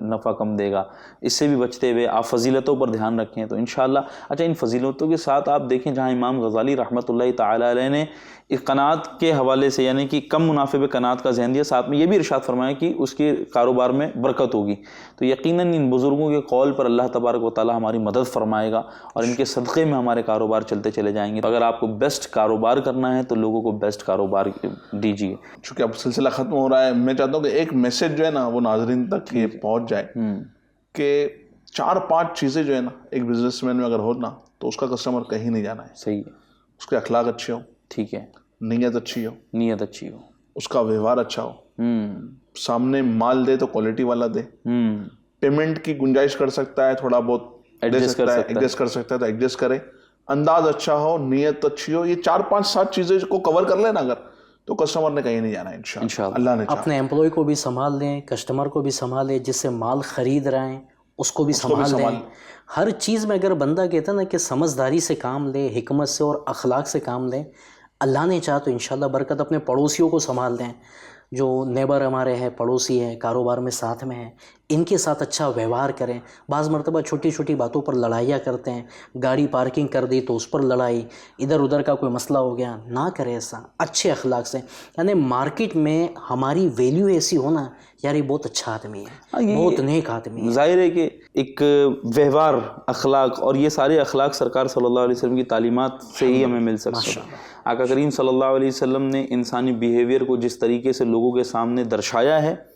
नफ़ा कम देगा, इससे भी बचते हुए आप फजीलतों पर ध्यान रखें तो इंशाअल्लाह। अच्छा, इन फजीलतों के साथ आप देखें जहाँ इमाम गज़ाली रहमतुल्लाहि तआला अलैह ने इस कनात के हवाले से, यानी कि कम मुनाफे पे कनात का ज़हन दिया, साथ में ये भी इरशाद फरमाया कि उसके कारोबार में बरकत होगी, तो यकीनन इन बुज़ुर्गों के कौल पर अल्लाह तबारक व तआला हमारी मदद फरमाएगा और इनके सदक़े में हमारे कारोबार चलते चले जाएंगे। तो अगर आपको बेस्ट कारोबार करना है तो लोगों को बेस्ट कारोबार दीजिए। चूँकि अब सिलसिला ख़त्म हो रहा है, मैं चाहता हूँ कि एक मैसेज जो है ना वो नाजरीन तक ये पहुँच जाए कि 4-5 चीज़ें जो है ना एक बिजनेसमैन में अगर हो ना तो उसका कस्टमर कहीं नहीं जाना है। सही है, उसके अखलाक अच्छे हो, ठीक है, नीयत अच्छी हो, नीयत अच्छी हो, उसका व्यवहार अच्छा हो, सामने माल दे तो क्वालिटी वाला दे, पेमेंट की गुंजाइश कर सकता है, थोड़ा बहुत एडजस्ट कर सकता है तो एडजस्ट करे, अंदाज अच्छा हो, नीयत अच्छी हो, ये 4-5-7 चीज़ें को कवर कर लेना अगर, तो कस्टमर ने कहीं नहीं जाना इंशाअल्लाह। अल्लाह ने अपने एम्प्लॉय को भी संभाल लें, कस्टमर को भी संभाल लें, जिससे माल ख़रीद रहे हैं उसको भी संभाल लें। हर चीज़ में अगर बंदा कहता ना कि समझदारी से काम ले, हिकमत से और अखलाक से काम ले, अल्लाह ने चाहा तो इंशाअल्लाह बरकत। अपने पड़ोसियों को संभाल दें, जो नेबर हमारे हैं, पड़ोसी हैं, कारोबार में साथ में हैं, इनके साथ अच्छा व्यवहार करें। बाज़ मरतबा छोटी छोटी बातों पर लड़ाइयाँ करते हैं, गाड़ी पार्किंग कर दी तो उस पर लड़ाई, इधर उधर का कोई मसला हो गया, ना करें ऐसा, अच्छे अखलाक से। यानी मार्केट में हमारी वैल्यू ऐसी होना, यार ये बहुत अच्छा आदमी है, बहुत नेक आदमी है। जाहिर है कि एक व्यवहार, अखलाक, और ये सारे अखलाक सरकार सल्लल्लाहु अलैहि वसल्लम की तालीमात से ही हमें मिल सकते हैं। आका करीम सल्लल्लाहु अलैहि वसल्लम ने इंसानी बिहेवियर को जिस तरीके से लोगों के सामने दर्शाया है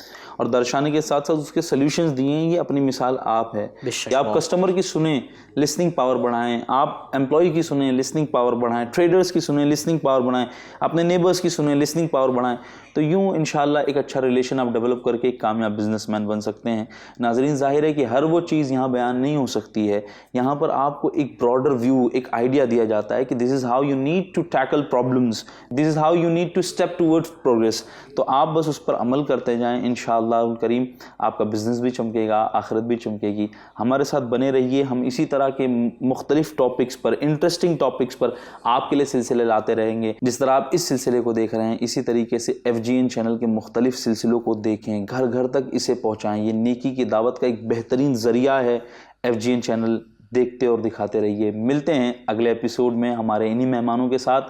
और दर्शाने के साथ साथ उसके सॉल्यूशंस दिए हैं, ये अपनी मिसाल आप है कि आप कस्टमर की सुने, लिसनिंग पावर बढ़ाएं, आप एम्प्लॉय की सुने, लिसनिंग पावर बढ़ाएं, ट्रेडर्स की सुने, लिसनिंग पावर बढ़ाएं, अपने नेबर्स की सुने, लिसनिंग पावर बढ़ाएं, तो यूँ इंशाअल्लाह एक अच्छा रिलेशन आप डेवलप करके एक कामयाब बिजनेसमैन बन सकते हैं। नाजरीन, जाहिर है कि हर वो चीज़ यहाँ बयान नहीं हो सकती है, यहाँ पर आपको एक ब्रॉडर व्यू, एक आइडिया दिया जाता है कि this is how you need to tackle problems, this is how you need to step towards progress. तो आप बस उस पर अमल करते जाएँ, इंशाअल्लाह करीम आपका बिज़नेस भी चमकेगा, आखिरत भी चमकेगी। हमारे साथ बने रहिए, हम इसी तरह के मुख्तलिफ टॉपिक्स पर, इंटरेस्टिंग टॉपिक्स पर आपके लिए सिलसिले लाते रहेंगे। जिस तरह आप इस सिलसिले को देख रहे हैं, इसी तरीके से FGN चैनल के मुख्तलिफ सिलसिलों को देखें, घर घर तक इसे पहुँचाएँ। ये नेकी की दावत का एक बेहतरीन ज़रिया है। FGN चैनल देखते और दिखाते रहिए। मिलते हैं अगले एपिसोड में हमारे इन्हीं मेहमानों के साथ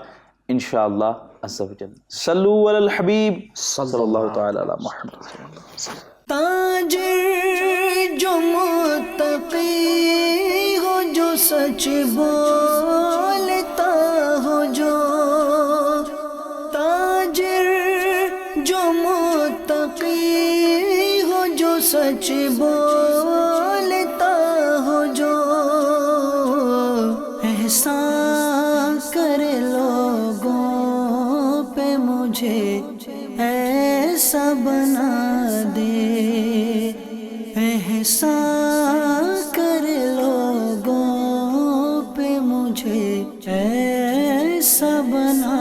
इंशाअल्लाह अज़्ज़ा व जल। सल्लु अलल हबीब सल्लल्लाहु तआला अला मुहम्मद। ताजिर जो मुत्तकी हो, जो सच बोलता हो, जो ताजिर जो मुत्तकी हो, जो सच बोलता हो, जो एहसान करे लोगों पे मुझे ऐसा बना दे, एहसान कर लोगों पे मुझे ऐसा बना